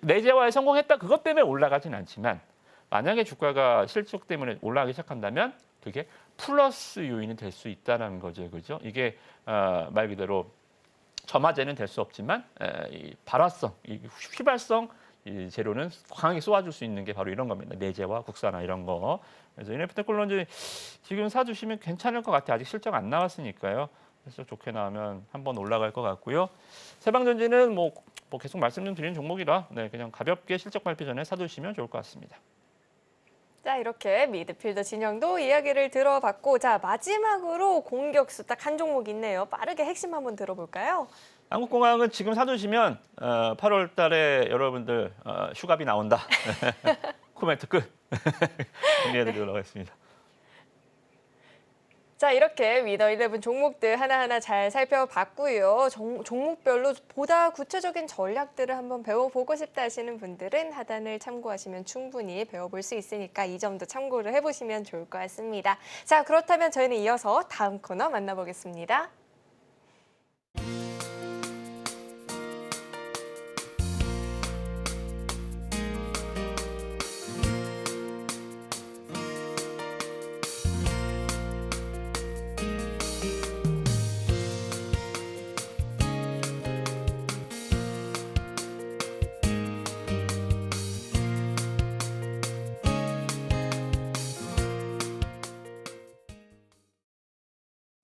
Speaker 3: 내재화에 성공했다 그것 때문에 올라가진 않지만 만약에 주가가 실적 때문에 올라가기 시작한다면 그게 플러스 요인이 될 수 있다는 거죠, 그죠? 이게 말 그대로 점화제는 될 수 없지만 이 발화성, 이 휘발성 이 재료는 강하게 쏘아줄 수 있는 게 바로 이런 겁니다. 내재화, 국산화 이런 거. 그래서 ENF 테크놀로지 지금 사주시면 괜찮을 것 같아요. 아직 실적 안 나왔으니까요. 실적 좋게 나오면 한번 올라갈 것 같고요. 세방전지는 뭐 계속 말씀 좀 드리는 종목이라 네, 그냥 가볍게 실적 발표 전에 사두시면 좋을 것 같습니다.
Speaker 2: 자, 이렇게 미드필더 진영도 이야기를 들어봤고, 자, 마지막으로 공격수 딱 한 종목 있네요. 빠르게 핵심 한번 들어볼까요?
Speaker 3: 한국공항은 지금 사두시면 8월 달에 여러분들 휴가비 나온다. 코멘트 끝. 정리해드리도록 하겠습니다.
Speaker 2: 자, 이렇게 위너11 종목들 하나하나 잘 살펴봤고요. 종목별로 보다 구체적인 전략들을 한번 배워보고 싶다 하시는 분들은 하단을 참고하시면 충분히 배워볼 수 있으니까 이 점도 참고를 해보시면 좋을 것 같습니다. 자, 그렇다면 저희는 이어서 다음 코너 만나보겠습니다.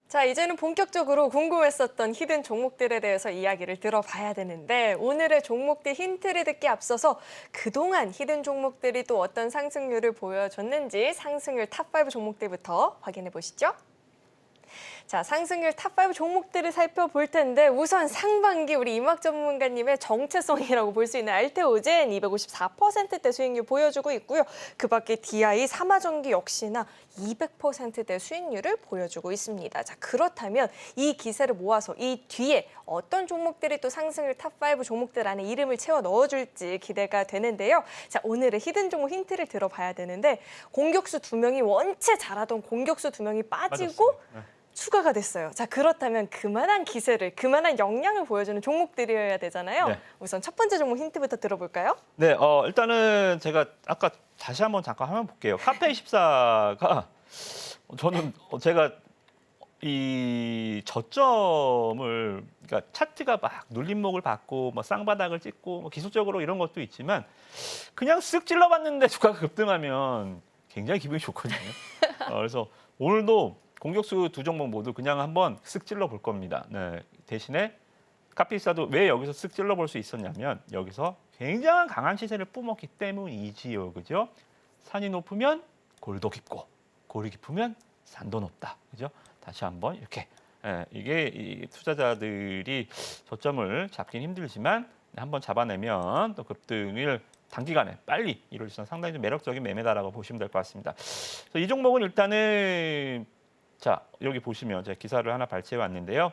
Speaker 2: 자, 이제는 본격적으로 궁금했었던 히든 종목들에 대해서 이야기를 들어봐야 되는데 오늘의 종목들 힌트를 듣기 앞서서 그동안 히든 종목들이 또 어떤 상승률을 보여줬는지 상승률 탑5 종목들부터 확인해 보시죠. 자, 상승률 탑5 종목들을 살펴볼 텐데 우선 상반기 우리 이막 전문가님의 정체성이라고 볼 수 있는 알테오젠 254%대 수익률 보여주고 있고요. 그 밖에 DI, 삼화전기 역시나 200%대 수익률을 보여주고 있습니다. 자, 그렇다면 이 기세를 모아서 이 뒤에 어떤 종목들이 또 상승률 탑5 종목들 안에 이름을 채워 넣어줄지 기대가 되는데요. 자, 오늘의 히든 종목 힌트를 들어봐야 되는데 공격수 2명이 원체 잘하던 공격수 2명이 빠지고 추가가 됐어요. 자, 그렇다면 그만한 기세를, 그만한 역량을 보여주는 종목들이어야 되잖아요.
Speaker 3: 네.
Speaker 2: 우선 첫 번째 종목 힌트부터 들어볼까요?
Speaker 3: 네, 일단은 제가 아까 다시 한번 잠깐 화면 볼게요. 카페24가 저는 제가 이 저점을 그러니까 차트가 막 눌림목을 받고 뭐 쌍바닥을 찍고 뭐 기술적으로 이런 것도 있지만 그냥 쓱 찔러봤는데 주가가 급등하면 굉장히 기분이 좋거든요. 그래서 오늘도 공격수 2종목 모두 그냥 한번 쓱 찔러 볼 겁니다. 네, 대신에 카피사도 왜 여기서 쓱 찔러 볼 수 있었냐면 여기서 굉장한 강한 시세를 뿜었기 때문이지요. 그죠? 산이 높으면 골도 깊고 골이 깊으면 산도 높다. 그죠? 다시 한번 이렇게 이게 이 투자자들이 저점을 잡긴 힘들지만 한번 잡아내면 또 급등을 단기간에 빨리 이룰 수 있는 상당히 좀 매력적인 매매다라고 보시면 될 것 같습니다. 그래서 이 종목은 일단은 자, 여기 보시면 제가 기사를 하나 발췌해 왔는데요.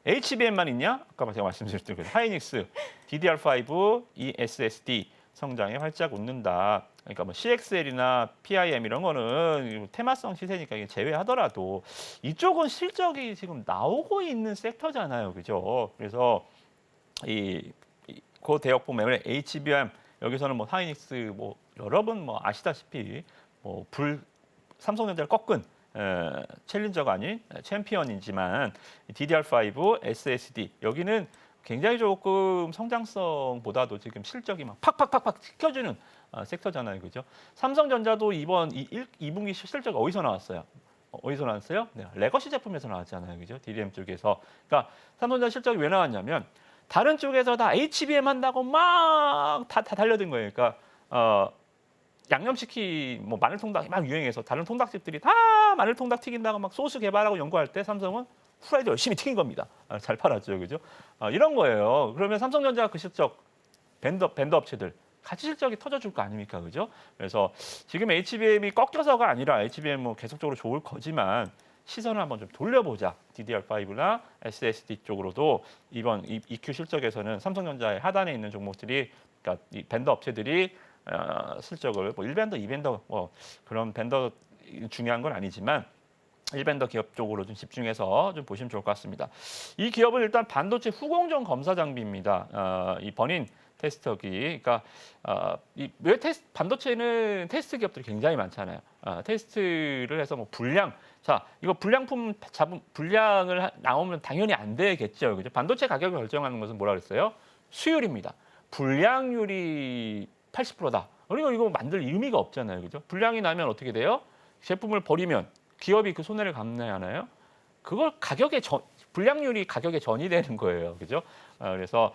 Speaker 3: HBM만 있냐? 아까 제가 말씀드렸던 그 하이닉스, DDR5, ESSD 성장에 활짝 웃는다. 그러니까 뭐 CXL이나 PIM 이런 거는 테마성 시세니까 이게 제외하더라도 이쪽은 실적이 지금 나오고 있는 섹터잖아요. 그죠? 그래서 이 고대역 보면 HBM 여기서는 뭐 하이닉스 뭐 여러분 뭐 아시다시피 뭐 삼성전자를 꺾은 챌린저가 아닌 챔피언이지만 DDR5, SSD 여기는 굉장히 조금 성장성보다도 지금 실적이 막 팍팍팍팍 튀겨주는 섹터잖아요, 그죠? 삼성전자도 이번 2분기 실적 어디서 나왔어요? 어디서 나왔어요? 네, 레거시 제품에서 나왔잖아요, 그죠? DRAM 쪽에서. 그러니까 삼성전자 실적이 왜 나왔냐면 다른 쪽에서 다 HBM 한다고 막 다 달려든 거예요. 그러니까 양념치킨, 뭐 마늘통닭이 막 유행해서 다른 통닭집들이 다 마늘통닭 튀긴다고 막 소스 개발하고 연구할 때 삼성은 후라이드 열심히 튀긴 겁니다. 잘 팔았죠, 그죠? 이런 거예요. 그러면 삼성전자 그 실적 밴더 업체들 같이 실적이 터져줄 거 아닙니까, 그죠? 그래서 지금 HBM이 꺾여서가 아니라 HBM 뭐 계속적으로 좋을 거지만 시선을 한번 좀 돌려보자. DDR5나 SSD 쪽으로도 이번 EQ 실적에서는 삼성전자의 하단에 있는 종목들이 그러니까 이 밴더 업체들이 실적을 뭐 1밴더, 2밴더 뭐 그런 밴더 중요한 건 아니지만 1밴더 기업 쪽으로 좀 집중해서 좀 보시면 좋을 것 같습니다. 이 기업은 일단 반도체 후공정 검사 장비입니다. 이 버닌 테스터기. 그러니까 왜 반도체는 테스트 기업들이 굉장히 많잖아요. 테스트를 해서 뭐 불량, 자 이거 불량품 불량을 나오면 당연히 안 되겠죠. 그죠? 반도체 가격을 결정하는 것은 뭐라 그랬어요? 수율입니다. 불량률이 80%다. 그리고 이거 만들 의미가 없잖아요. 그죠? 불량이 나면 어떻게 돼요? 제품을 버리면 기업이 그 손해를 감내하나요? 그걸 가격에 불량률이 가격에 전이되는 거예요. 그죠? 그래서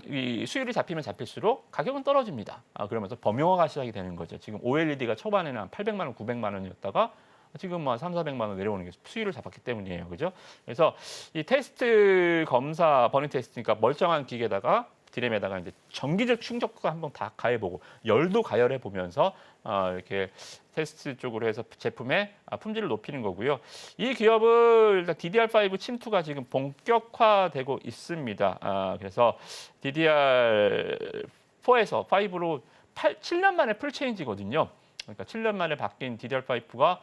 Speaker 3: 이 수율이 잡히면 잡힐수록 가격은 떨어집니다. 그러면서 범용화가 시작이 되는 거죠. 지금 OLED가 초반에는 한 800만 원, 900만 원이었다가 지금 뭐 3, 400만 원 내려오는 게 수율을 잡았기 때문이에요. 그죠? 그래서 이 테스트 검사, 버닝 테스트니까 멀쩡한 기계에다가 디램에다가 이제 전기적 충격과 한번 다 가해보고 열도 가열해 보면서 이렇게 테스트 쪽으로 해서 제품의 품질을 높이는 거고요. 이 기업을 DDR5 침투가 지금 본격화되고 있습니다. 그래서 DDR4에서 5로 7년 만에 풀체인지거든요. 그러니까 7년 만에 바뀐 DDR5가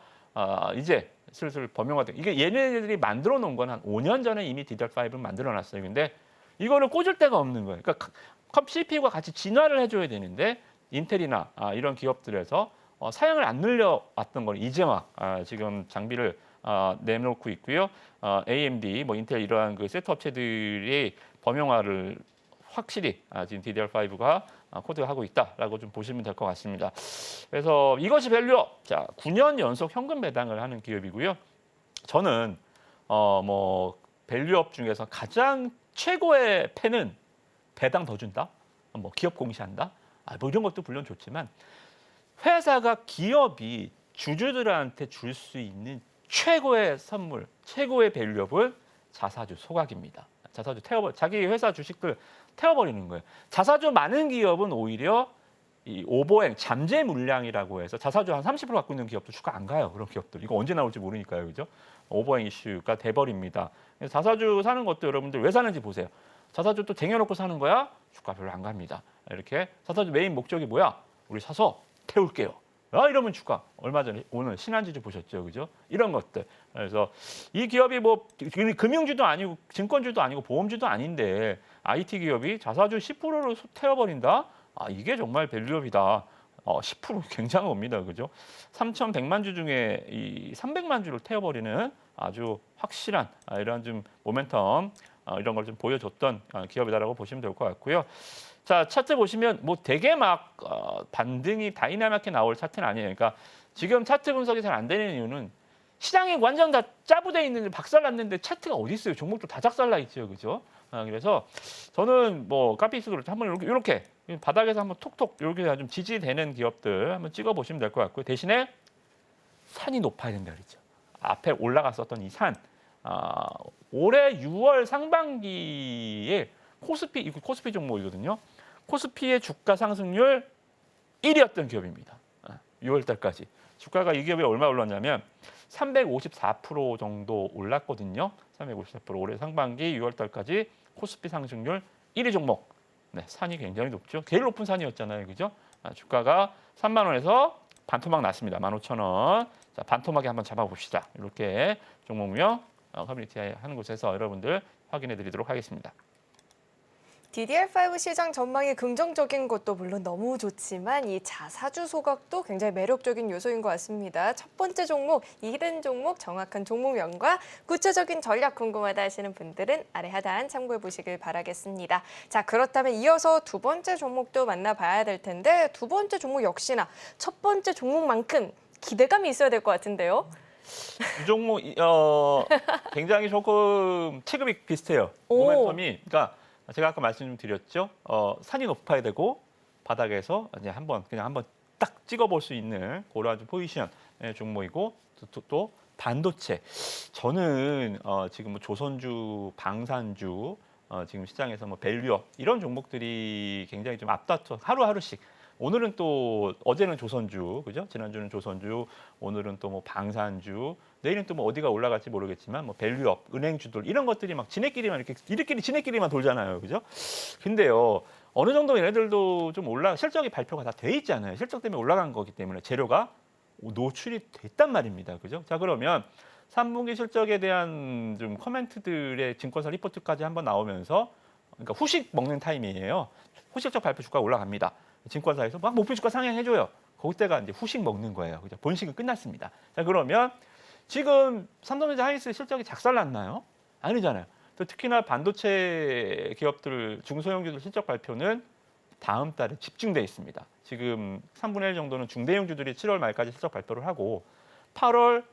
Speaker 3: 이제 슬슬 범용화돼. 이게 얘네들이 만들어 놓은 건 한 5년 전에 이미 DDR5를 만들어 놨어요. 근데 이거는 꽂을 데가 없는 거예요. 그러니까 CPU가 같이 진화를 해줘야 되는데 인텔이나 이런 기업들에서 사양을 안 늘려왔던 건 이제 막 지금 장비를 내놓고 있고요. AMD, 뭐 인텔 이러한 그 세트 업체들이 범용화를 확실히 지금 DDR5가 코드가 하고 있다라고 좀 보시면 될 것 같습니다. 그래서 이것이 밸류업. 자, 9년 연속 현금 배당을 하는 기업이고요. 저는 뭐 밸류업 중에서 가장 최고의 패는 배당 더 준다. 뭐 기업 공시한다. 뭐 이런 것도 물론 좋지만 회사가 기업이 주주들한테 줄 수 있는 최고의 선물, 최고의 밸류업은 자사주 소각입니다. 자사주 자기 회사 주식들 태워버리는 거예요. 자사주 많은 기업은 오히려 이 오버행, 잠재 물량이라고 해서 자사주 한 30% 갖고 있는 기업도 주가 안 가요. 그런 기업들. 이거 언제 나올지 모르니까요. 그죠? 오버행 이슈가 돼버립니다. 그래서 자사주 사는 것도 여러분들 왜 사는지 보세요. 자사주 또 쟁여놓고 사는 거야? 주가 별로 안 갑니다. 이렇게 자사주 메인 목적이 뭐야? 우리 사서 태울게요. 이러면 주가 얼마 전에 오늘 신한지주 보셨죠, 그죠? 이런 것들. 그래서 이 기업이 뭐 금융주도 아니고 증권주도 아니고 보험주도 아닌데 IT 기업이 자사주 10%를 태워버린다? 이게 정말 밸류업이다. 10% 굉장한 겁니다, 그죠? 3,100만 주 중에 이 300만 주를 태워버리는 아주 확실한 이런 좀 모멘텀 이런 걸 좀 보여줬던 기업이다라고 보시면 될 것 같고요. 자, 차트 보시면 뭐 되게 막 반등이 다이나믹하게 나올 차트는 아니에요. 그러니까 지금 차트 분석이 잘 안 되는 이유는 시장이 완전 다 짜부돼 있는데 박살났는데 차트가 어디 있어요? 종목도 다 작살나 있죠, 그죠? 그래서 저는 뭐 카피스로 한번 이렇게 바닥에서 한번 톡톡 이렇게 좀 지지되는 기업들 한번 찍어 보시면 될 것 같고요. 대신에 산이 높아야 된다 그랬죠. 앞에 올라갔었던 이 산. 올해 6월 상반기에 코스피 종목이거든요. 코스피의 주가 상승률 1위였던 기업입니다. 6월 달까지. 주가가 이 기업이 얼마 올랐냐면 354% 정도 올랐거든요. 354% 올해 상반기 6월 달까지 코스피 상승률 1위 종목. 네, 산이 굉장히 높죠. 제일 높은 산이었잖아요. 그죠? 주가가 3만 원에서 반토막 났습니다. 15,000원. 자, 반토막에 한번 잡아봅시다. 이렇게 종목명 커뮤니티 하는 곳에서 여러분들 확인해 드리도록 하겠습니다.
Speaker 2: DDR5 시장 전망이 긍정적인 것도 물론 너무 좋지만 이 자사주 소각도 굉장히 매력적인 요소인 것 같습니다. 첫 번째 종목, 이른 종목, 정확한 종목명과 구체적인 전략 궁금하다 하시는 분들은 아래 하단 참고해 보시길 바라겠습니다. 자, 그렇다면 이어서 두 번째 종목도 만나봐야 될 텐데 두 번째 종목 역시나 첫 번째 종목만큼 기대감이 있어야 될 것 같은데요.
Speaker 3: 이 종목 굉장히 조금 체급이 비슷해요.
Speaker 2: 오.
Speaker 3: 모멘텀이 그러니까 제가 아까 말씀 좀 드렸죠. 산이 높아야 되고 바닥에서 이제 한번 딱 찍어볼 수 있는 그런 포지션의 종목이고 또 반도체. 저는 지금 뭐 조선주, 방산주 지금 시장에서 뭐 밸류업 이런 종목들이 굉장히 좀 앞다퉈 하루하루씩. 오늘은 또 어제는 조선주, 그죠? 지난주는 조선주, 오늘은 또 뭐 방산주, 내일은 또 뭐 어디가 올라갈지 모르겠지만 뭐 밸류업, 은행주들 이런 것들이 막 지네끼리만 지네끼리만 돌잖아요, 그죠? 근데요 어느 정도 얘네들도 좀 실적이 발표가 다 돼 있잖아요. 실적 때문에 올라간 거기 때문에 재료가 노출이 됐단 말입니다, 그죠? 자, 그러면 3분기 실적에 대한 좀 코멘트들의 증권사 리포트까지 한번 나오면서 그러니까 후식 먹는 타임이에요. 후실적 발표 주가가 올라갑니다. 증권사에서 막 목표 주가 상향해줘요. 그때가 이제 후식 먹는 거예요. 그죠? 본식은 끝났습니다. 자, 그러면 지금 삼성전자 하이닉스 실적이 작살났나요? 아니잖아요. 또 특히나 반도체 기업들 중소형주들 실적 발표는 다음 달에 집중돼 있습니다. 지금 3분의 1 정도는 중대형주들이 7월 말까지 실적 발표를 하고 8월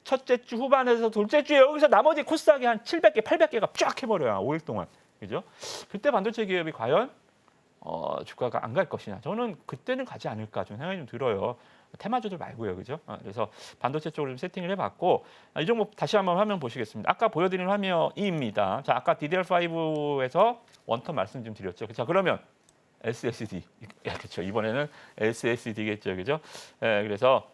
Speaker 3: 첫째 주 후반에서 둘째 주에 여기서 나머지 코스닥이 한 700개, 800개가 쫙 해버려요. 5일 동안. 그죠? 그때 반도체 기업이 과연 주가가 안 갈 것이냐. 저는 그때는 가지 않을까 좀 생각이 좀 들어요. 테마주들 말고요. 그죠? 그래서 반도체 쪽으로 좀 세팅을 해봤고 이 종목 다시 한번 화면 보시겠습니다. 아까 보여드린 화면입니다. 자, 아까 DDR5에서 원톱 말씀 좀 드렸죠. 자, 그러면 SSD. 그렇죠. 이번에는 SSD겠죠. 그죠? 그래서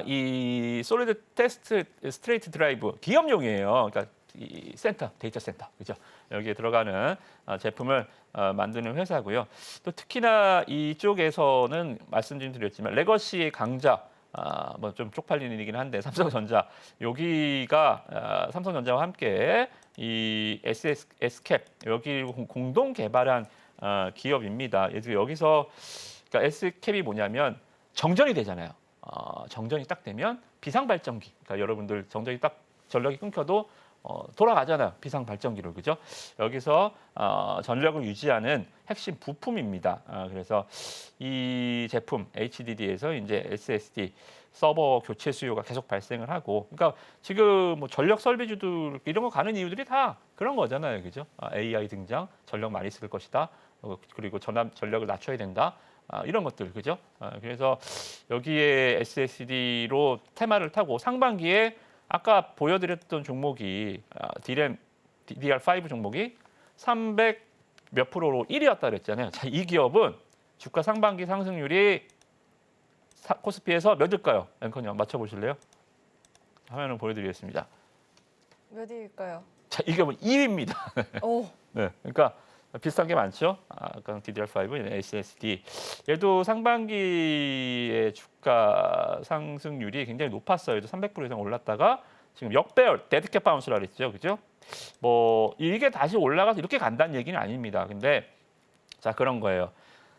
Speaker 3: 이 솔리드 테스트 스트레이트 드라이브 기업용이에요. 그러니까 이 센터, 데이터 센터, 그죠? 여기에 들어가는 제품을 만드는 회사고요. 또 특히나 이쪽에서는 말씀 좀 드렸지만 레거시 강자, 뭐 좀 쪽팔리는 일이긴 한데 삼성전자 여기가 삼성전자와 함께 이 SCAP 여기 공동 개발한 기업입니다. 여기서 그러니까 SCAP이 뭐냐면 정전이 되잖아요. 정전이 딱 되면 비상발전기, 그러니까 여러분들 정전이 딱 전력이 끊겨도 돌아가잖아요. 비상발전기로. 그죠? 여기서 전력을 유지하는 핵심 부품입니다. 그래서 이 제품 HDD에서 이제 SSD 서버 교체 수요가 계속 발생을 하고, 그러니까 지금 뭐 전력 설비주들 이런 거 가는 이유들이 다 그런 거잖아요. 그죠? AI 등장, 전력 많이 쓸 것이다. 그리고 전력을 낮춰야 된다. 이런 것들. 그죠? 그래서 여기에 SSD로 테마를 타고 상반기에 아까 보여드렸던 종목이 DRAM, DDR5 종목이 300 몇 프로로 1위였다 그랬잖아요. 자, 이 기업은 주가 상반기 상승률이 코스피에서 몇일까요? 앵커님 맞춰보실래요? 화면을 보여드리겠습니다.
Speaker 2: 몇일까요?
Speaker 3: 자, 이 기업은 2위입니다.
Speaker 2: 오.
Speaker 3: 네, 그러니까 비슷한 게 많죠. 아까 DDR5, SSD. 얘도 상반기의 주가 상승률이 굉장히 높았어요. 300% 이상 올랐다가 지금 역배열, 데드캣 바운스라 그랬죠. 그죠? 뭐 이게 다시 올라가서 이렇게 간다는 얘기는 아닙니다. 근데 자, 그런 거예요.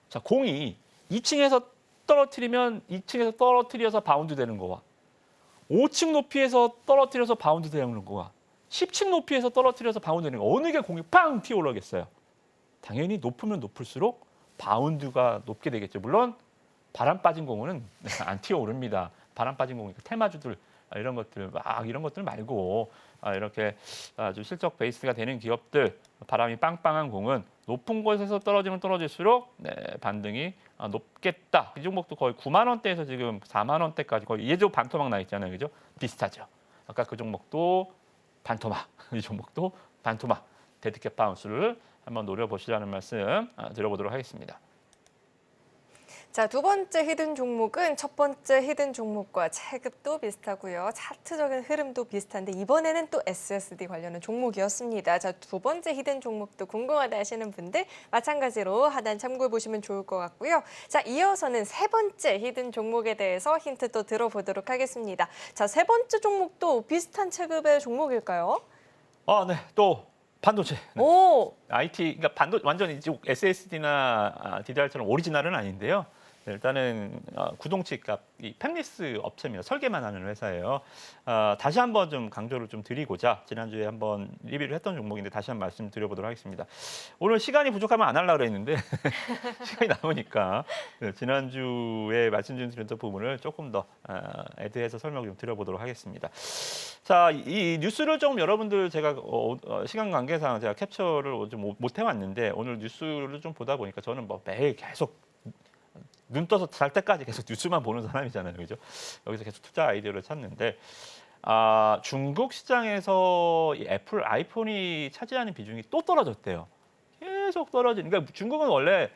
Speaker 3: 자, 공이 2층에서 떨어뜨리면 2층에서 떨어뜨려서 바운드 되는 거와 5층 높이에서 떨어뜨려서 바운드 되는 거와 10층 높이에서 떨어뜨려서 바운드 되는 거, 어느 게 공이 팡 튀어 올라겠어요? 당연히 높으면 높을수록 바운드가 높게 되겠죠. 물론 바람 빠진 공은 안 튀어오릅니다. 바람 빠진 공이니까 테마주들 이런 것들 이런 것들 말고 이렇게 아주 실적 베이스가 되는 기업들, 바람이 빵빵한 공은 높은 곳에서 떨어지면 떨어질수록 반등이 높겠다. 이 종목도 거의 9만 원대에서 지금 4만 원대까지 거의 예조 반토막 나 있잖아요. 그죠? 비슷하죠. 아까 그 종목도 반토막, 이 종목도 반토막, 데드캣 바운스를 한번 노려보시라는 말씀 드려보도록 하겠습니다.
Speaker 2: 자, 두 번째 히든 종목은 첫 번째 히든 종목과 체급도 비슷하고요. 차트적인 흐름도 비슷한데 이번에는 또 SSD 관련한 종목이었습니다. 자, 두 번째 히든 종목도 궁금하다 하시는 분들 마찬가지로 하단 참고해 보시면 좋을 것 같고요. 자, 이어서는 세 번째 히든 종목에 대해서 힌트 또 들어보도록 하겠습니다. 자, 세 번째 종목도 비슷한 체급의 종목일까요?
Speaker 3: 네, 또 반도체. 네.
Speaker 2: 오!
Speaker 3: IT, 그러니까 완전히 SSD나 DDR처럼 오리지널은 아닌데요. 일단은 구동치, 그러니까 이 팹리스 업체입니다. 설계만 하는 회사예요. 다시 한번 좀 강조를 좀 드리고자 지난주에 한번 리뷰를 했던 종목인데 다시 한번 말씀드려보도록 하겠습니다. 오늘 시간이 부족하면 안 하려고 그랬는데 시간이 남으니까 지난주에 말씀드렸던 부분을 조금 더 애드해서 설명을 좀 드려보도록 하겠습니다. 자, 이 뉴스를 좀 여러분들 제가 시간 관계상 제가 캡처를 좀 못 해왔는데 오늘 뉴스를 좀 보다 보니까 저는 뭐 매일 계속 눈 떠서 잘 때까지 계속 뉴스만 보는 사람이잖아요. 그죠? 여기서 계속 투자 아이디어를 찾는데 중국 시장에서 이 애플 아이폰이 차지하는 비중이 또 떨어졌대요. 계속 떨어지는. 그러니까 중국은 원래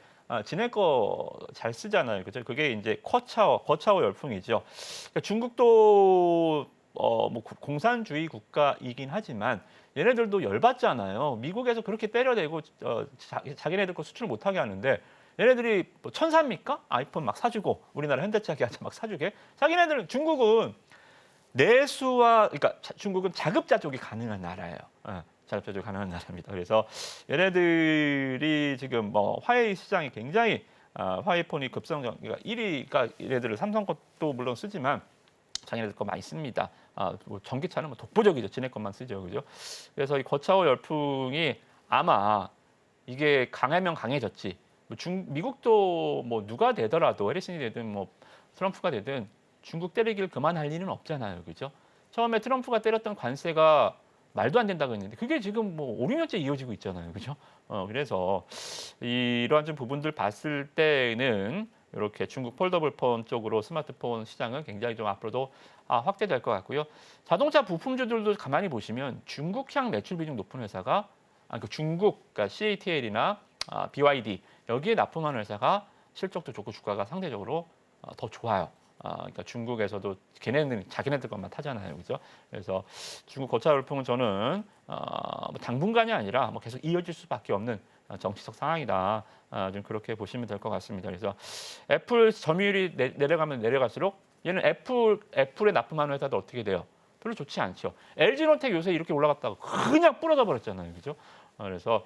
Speaker 3: 지네 거 잘 쓰잖아요. 그죠? 그게 이제 거차오 열풍이죠. 그러니까 중국도 뭐 공산주의 국가이긴 하지만 얘네들도 열받잖아요. 미국에서 그렇게 때려대고 자기네들 거 수출 못하게 하는데 얘네들이 뭐 천사입니까? 아이폰 막 사주고 우리나라 현대차기한테 막 사주게. 자기네들은 중국은 내수와 그러니까 중국은 자급자 쪽이 가능한 나라예요. 자급자 쪽이 가능한 나라입니다. 그래서 얘네들이 지금 뭐 화웨이 시장이 굉장히 화웨이폰이 급성장, 그러니까 1위가 얘네들은 삼성 것도 물론 쓰지만 자기네들 거 많이 씁니다. 뭐 전기차는 뭐 독보적이죠. 지네 것만 쓰죠, 그죠? 그래서 이 거차오 열풍이 아마 이게 강하면 강해졌지. 미국도 뭐 누가 되더라도 해리슨이 되든 뭐 트럼프가 되든 중국 때리기를 그만할 리는 없잖아요, 그죠? 처음에 트럼프가 때렸던 관세가 말도 안 된다고 했는데 그게 지금 뭐 5, 6년째 이어지고 있잖아요. 그죠? 그래서 이러한 좀 부분들 봤을 때는 이렇게 중국 폴더블 폰 쪽으로 스마트폰 시장은 굉장히 좀 앞으로도 확대될 것 같고요. 자동차 부품주들도 가만히 보시면 중국향 매출 비중 높은 회사가 중국, 그러니까 CATL이나 BYD 여기에 납품하는 회사가 실적도 좋고 주가가 상대적으로 더 좋아요. 그러니까 중국에서도 자기네들 것만 타잖아요, 그죠? 그래서 중국 고차 열풍은 저는 뭐 당분간이 아니라 뭐 계속 이어질 수밖에 없는 정치적 상황이다. 좀 그렇게 보시면 될 것 같습니다. 그래서 애플 점유율이 내려가면 내려갈수록 얘는 애플에 납품하는 회사도 어떻게 돼요? 별로 좋지 않죠. LG노텍 요새 이렇게 올라갔다가 그냥 부러져 버렸잖아요, 그죠? 그래서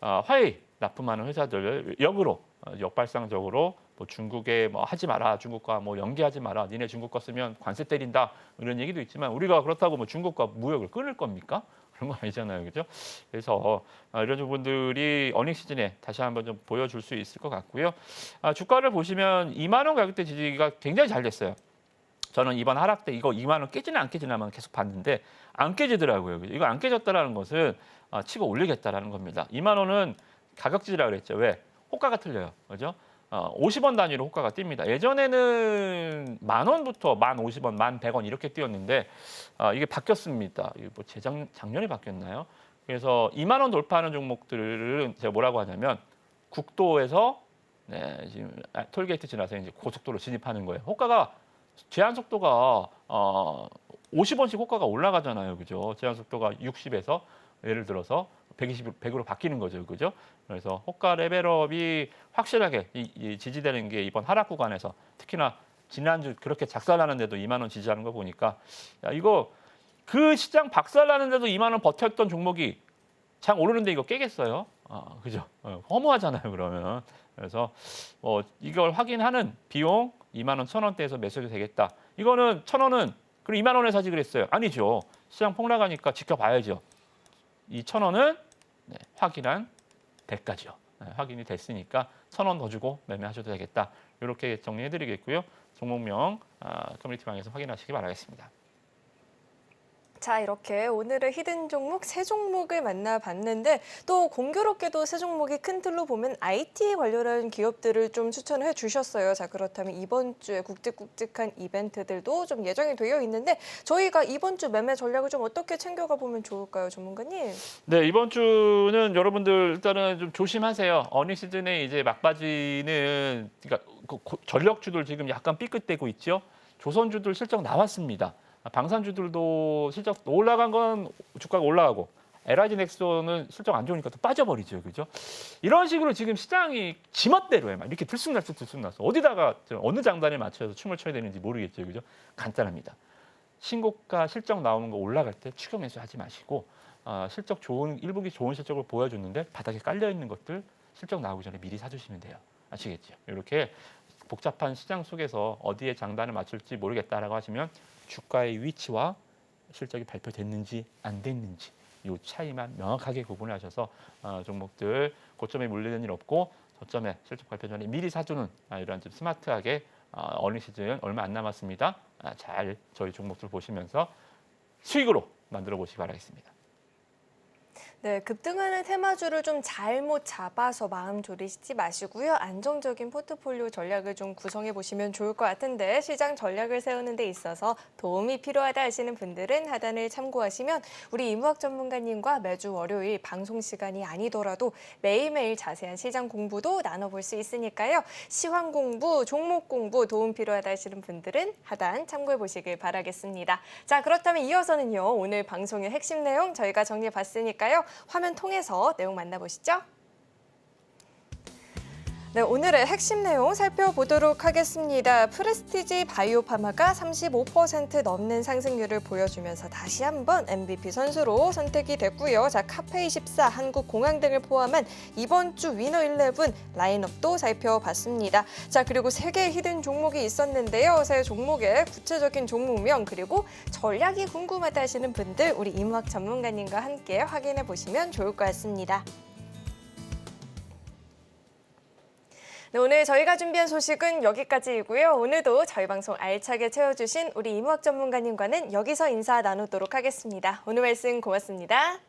Speaker 3: 화웨이 납품하는 회사들 역으로 역발상적으로 뭐 중국에 뭐 하지 마라, 중국과 뭐 연계하지 마라, 니네 중국 거 쓰면 관세 때린다 이런 얘기도 있지만 우리가 그렇다고 뭐 중국과 무역을 끊을 겁니까? 그런 거 아니잖아요, 그죠? 그래서 이런 부분들이 어닝 시즌에 다시 한번 좀 보여줄 수 있을 것 같고요. 주가를 보시면 2만 원 가격대 지지가 굉장히 잘 됐어요. 저는 이번 하락 때 이거 2만 원 깨지나 안 깨지나만 계속 봤는데 안 깨지더라고요. 이거 안 깨졌다라는 것은 치고 올리겠다라는 겁니다. 2만 원은 가격 지지라 그랬죠. 왜? 호가가 틀려요. 그죠? 50원 단위로 호가가 뜁니다. 예전에는 10,000원부터 10,050원, 11,100원 이렇게 뛰었는데 이게 바뀌었습니다. 이게 뭐 작년에 바뀌었나요? 그래서 2만 원 돌파하는 종목들은 제가 뭐라고 하냐면 국도에서 지금 톨게이트 지나서 이제 고속도로 진입하는 거예요. 호가가 제한 속도가 50원씩 호가가 올라가잖아요. 그죠? 제한 속도가 60에서 예를 들어서 100으로 바뀌는 거죠. 그죠? 그래서 호가 레벨업이 확실하게 지지되는 게 이번 하락 구간에서 특히나 지난주 그렇게 작살나는데도 2만 원 지지하는 거 보니까 이거 그 시장 박살나는데도 2만 원 버텼던 종목이 장 오르는데 이거 깨겠어요? 그죠? 허무하잖아요. 그러면. 그래서 이걸 확인하는 비용 2만 원, 1,000원대에서 매수해도 되겠다. 이거는 1,000원은 그리고 2만 원에 사지 그랬어요. 아니죠. 시장 폭락하니까 지켜봐야죠. 이 1,000원은 확인한 대가죠. 확인이 됐으니까 1,000원 더 주고 매매하셔도 되겠다. 이렇게 정리해드리겠고요. 종목명 커뮤니티 방에서 확인하시기 바라겠습니다.
Speaker 2: 자, 이렇게 오늘의 히든 종목 세 종목을 만나봤는데 또 공교롭게도 세 종목이 큰 틀로 보면 IT 관련한 기업들을 좀 추천해 주셨어요. 자, 그렇다면 이번 주에 굵직굵직한 이벤트들도 좀 예정이 되어 있는데 저희가 이번 주 매매 전략을 좀 어떻게 챙겨가 보면 좋을까요, 전문가님?
Speaker 3: 네, 이번 주는 여러분들 일단은 좀 조심하세요. 어닝 시즌에 이제 막바지는 그러니까 전력주들 지금 약간 삐끗대고 있죠. 조선주들 실적 나왔습니다. 방산주들도 실적 올라간 건 주가가 올라가고 LIG 넥슨은 실적 안 좋으니까 또 빠져버리죠, 그죠? 이런 식으로 지금 시장이 지멋대로 해, 막 이렇게 들쑥날쑥 어디다가 어느 장단에 맞춰서 춤을 춰야 되는지 모르겠죠, 그죠? 간단합니다. 신고가 실적 나오는 거 올라갈 때 추격 매수하지 마시고 실적 좋은 1분기 좋은 실적을 보여줬는데 바닥에 깔려 있는 것들 실적 나오기 전에 미리 사주시면 돼요, 아시겠죠? 이렇게 복잡한 시장 속에서 어디에 장단을 맞출지 모르겠다라고 하시면 주가의 위치와 실적이 발표됐는지 안 됐는지 이 차이만 명확하게 구분하셔서 종목들 고점에 물리는 일 없고 저점에 실적 발표 전에 미리 사주는 이런 좀 스마트하게 어닝 시즌 얼마 안 남았습니다. 잘 저희 종목들 보시면서 수익으로 만들어 보시기 바라겠습니다.
Speaker 2: 네, 급등하는 테마주를 좀 잘못 잡아서 마음 졸이시지 마시고요. 안정적인 포트폴리오 전략을 좀 구성해 보시면 좋을 것 같은데 시장 전략을 세우는 데 있어서 도움이 필요하다 하시는 분들은 하단을 참고하시면 우리 임우학 전문가님과 매주 월요일 방송 시간이 아니더라도 매일매일 자세한 시장 공부도 나눠볼 수 있으니까요. 시황 공부, 종목 공부 도움 필요하다 하시는 분들은 하단 참고해 보시길 바라겠습니다. 자, 그렇다면 이어서는요. 오늘 방송의 핵심 내용 저희가 정리해 봤으니까요. 화면 통해서 내용 만나보시죠. 네, 오늘의 핵심 내용 살펴보도록 하겠습니다. 프레스티지 바이오파마가 35% 넘는 상승률을 보여주면서 다시 한번 MVP 선수로 선택이 됐고요. 자, 카페24, 한국공항 등을 포함한 이번 주 위너 11 라인업도 살펴봤습니다. 자, 그리고 3개의 히든 종목이 있었는데요. 세 종목의 구체적인 종목명 그리고 전략이 궁금하다 하시는 분들 우리 임우학 전문가님과 함께 확인해 보시면 좋을 것 같습니다. 네, 오늘 저희가 준비한 소식은 여기까지이고요. 오늘도 저희 방송 알차게 채워주신 우리 이무학 전문가님과는 여기서 인사 나누도록 하겠습니다. 오늘 말씀 고맙습니다.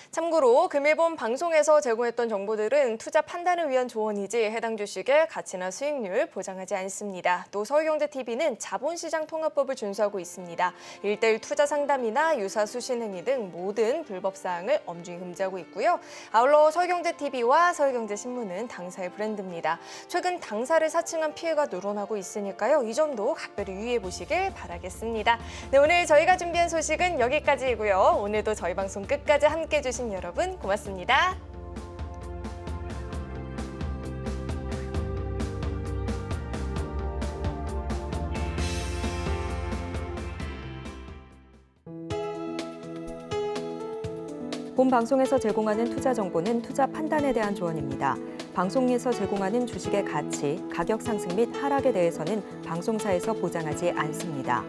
Speaker 2: 참고로 금일본 방송에서 제공했던 정보들은 투자 판단을 위한 조언이지 해당 주식의 가치나 수익률 보장하지 않습니다. 또 서울경제TV는 자본시장 통합법을 준수하고 있습니다. 1:1 투자 상담이나 유사 수신 행위 등 모든 불법 사항을 엄중히 금지하고 있고요. 아울러 서울경제TV와 서울경제신문은 당사의 브랜드입니다. 최근 당사를 사칭한 피해가 늘어나고 있으니까요. 이 점도 각별히 유의해 보시길 바라겠습니다. 네, 오늘 저희가 준비한 소식은 여기까지이고요. 오늘도 저희 방송 끝까지 함께해 주신 여러분 고맙습니다.
Speaker 1: 본 방송에서 제공하는 투자 정보는 투자 판단에 대한 조언입니다. 방송에서 제공하는 주식의 가치, 가격 상승 및 하락에 대해서는 방송사에서 보장하지 않습니다.